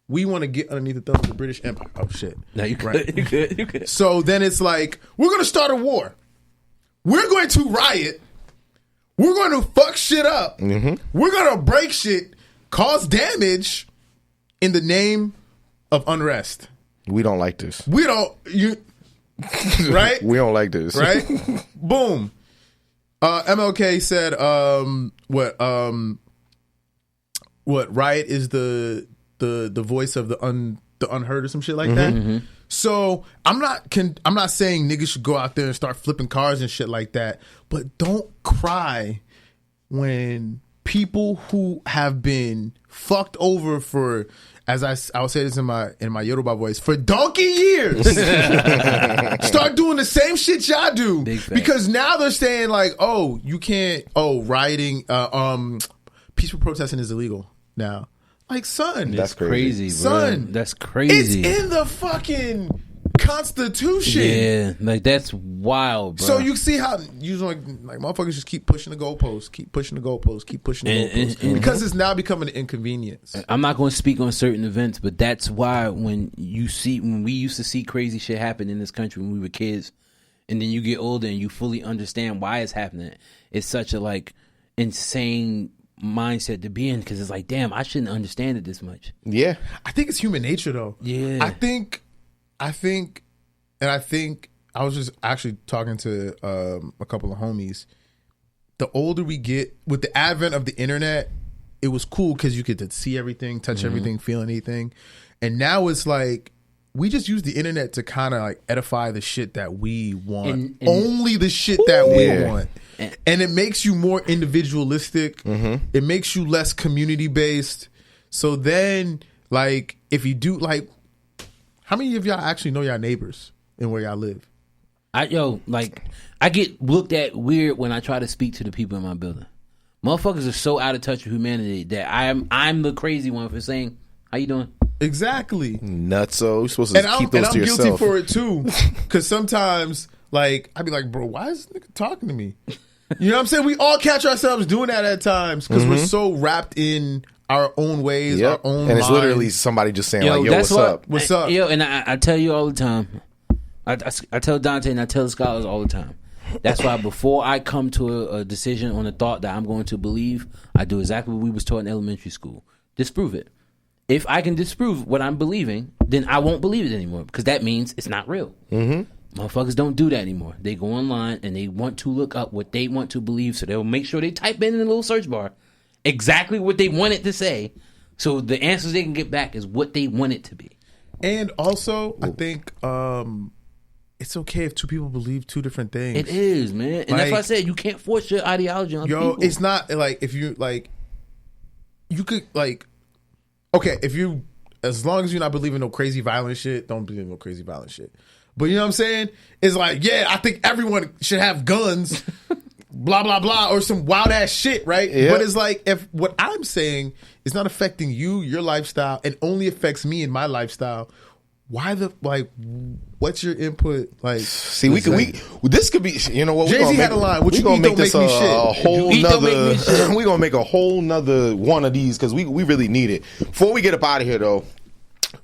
We want to get underneath the thumb of the British Empire. Oh, shit. No, you could. Right. You could. So then it's like, we're going to start a war. We're going to riot. We're going to fuck shit up. Mm-hmm. We're going to break shit, cause damage in the name of unrest. We don't like this. We don't, right? We don't like this. Right? Boom. MLK said, what riot is the voice of the unheard or some shit like that. Mm-hmm. So I'm not saying niggas should go out there and start flipping cars and shit like that, but don't cry when people who have been fucked over for, as I'll say this in my Yoruba voice, for donkey years, start doing the same shit y'all do. Because now they're saying like, oh, you can't, rioting, peaceful protesting is illegal now. Like, son, that's crazy, son. Bro. That's crazy. It's in the fucking Constitution. Yeah, like that's wild, bro. So you see how usually like motherfuckers just keep pushing the goalposts, keep pushing the goalposts, because it's now becoming an inconvenience. I'm not going to speak on certain events, but that's why when we used to see crazy shit happen in this country when we were kids, and then you get older and you fully understand why it's happening. It's such a like insane mindset to be in, because it's like, damn, I shouldn't understand it this much. Yeah, I think it's human nature though. Yeah, I think I was just actually talking to a couple of homies. The older we get, with the advent of the internet, it was cool because you get to see everything, touch everything, feel anything. And now it's like we just use the internet to kind of like edify the shit that we want. And only the shit that we want. And it makes you more individualistic. It makes you less community based. So then, like, if you do, like, how many of y'all actually know y'all neighbors and where y'all live? I get looked at weird when I try to speak to the people in my building. Motherfuckers are so out of touch with humanity that I'm the crazy one for saying, "How you doing?" Exactly. Nutso. You're supposed to keep those to yourself. And I'm guilty for it too, because sometimes, like, I'd be like, "Bro, why is this nigga talking to me?" You know what I'm saying? We all catch ourselves doing that at times because we're so wrapped in our own ways, our own and it's literally somebody just saying, like, yo, what's up? Yo, and I tell you all the time, I tell Dante and I tell the scholars all the time, that's why before I come to a decision on a thought that I'm going to believe, I do exactly what we was taught in elementary school. Disprove it. If I can disprove what I'm believing, then I won't believe it anymore, because that means it's not real. Motherfuckers don't do that anymore. They go online and they want to look up what they want to believe, so they'll make sure they type in the little search bar exactly what they want it to say, so the answers they can get back is what they want it to be. And also, I think it's okay if two people believe two different things. It is, man. And like, that's why I said you can't force your ideology on people. It's not like if you like, you could like, okay, if you, as long as you're not believing no crazy violent shit, don't believe no crazy violent shit. But you know what I'm saying? It's like, yeah, I think everyone should have guns. Blah blah blah, or some wild ass shit, right? Yep. But it's like, if what I'm saying is not affecting you, your lifestyle, and only affects me and my lifestyle, why the like? What's your input? Like, see, this could be, you know what? Jay-Z had a line. What you eat don't make me shit. We gonna make a whole nother one of these because we really need it. Before we get up out of here, though.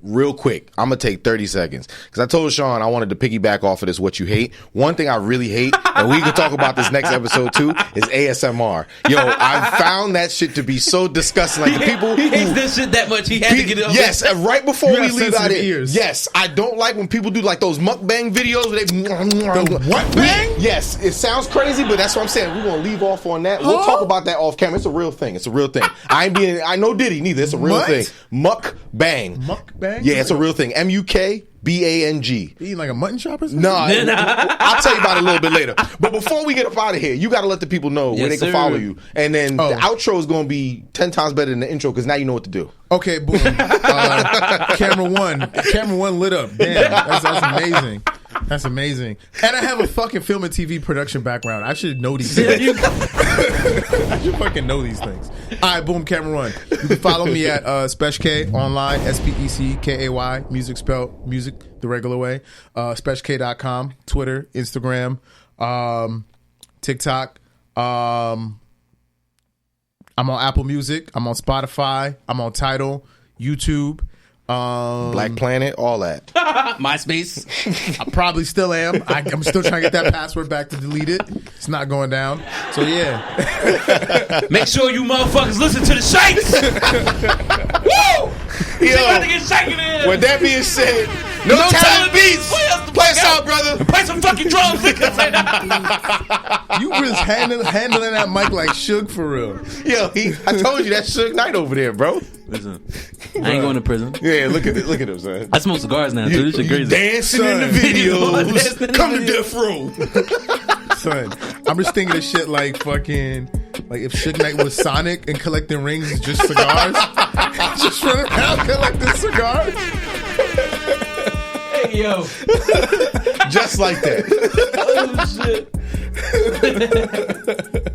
Real quick, I'm gonna take 30 seconds because I told Sean I wanted to piggyback off of this. What you hate? One thing I really hate, and we can talk about this next episode too, is ASMR. Yo, I found that shit to be so disgusting. Like the people he hates this shit that much. He had to get it up. Yes, and right before we leave out here. Yes, I don't like when people do like those mukbang videos. Where the what bang? Yes, it sounds crazy, but that's what I'm saying. We're gonna leave off on that. We'll talk about that off camera. It's a real thing. It's a real thing. I know Diddy neither. It's a real thing. Mukbang. Mukbang. Yeah, it's a real thing. MUKBANG. Eating like a mutton chop or something? No, I'll tell you about it a little bit later. But before we get up out of here, you got to let the people know where they can follow you. And then the outro is going to be 10 times better than the intro because now you know what to do. Okay, boom. Camera one lit up. Damn, that's amazing. That's amazing. And I have a fucking film and TV production background. I should know these things. I should fucking know these things. All right, boom, camera one. You can follow me at Spec online, SPECKAY, music spelled music the regular way. SpecK.com, Twitter, Instagram, TikTok. I'm on Apple Music. I'm on Spotify. I'm on Tidal, YouTube. Black Planet, all that. MySpace. I probably still am. I'm still trying to get that password back to delete it. It's not going down. So yeah. Make sure you motherfuckers listen to the Shakes. Woo! Yo, about to get shaking in. With that being said, no talent beats. Play us out, brother. Play some fucking drums. You was handling that mic like Suge for real. Yo, I told you that's Suge Knight over there, bro. Listen, I ain't going to prison. Yeah, look at him, son. I smoke cigars now, too. This shit crazy. Dancing in the videos. Come to death row. Son, I'm just thinking of shit like fucking Like if Suge Knight was Sonic and collecting rings is just cigars, just running around collecting cigars. Hey yo, Just like that. oh shit.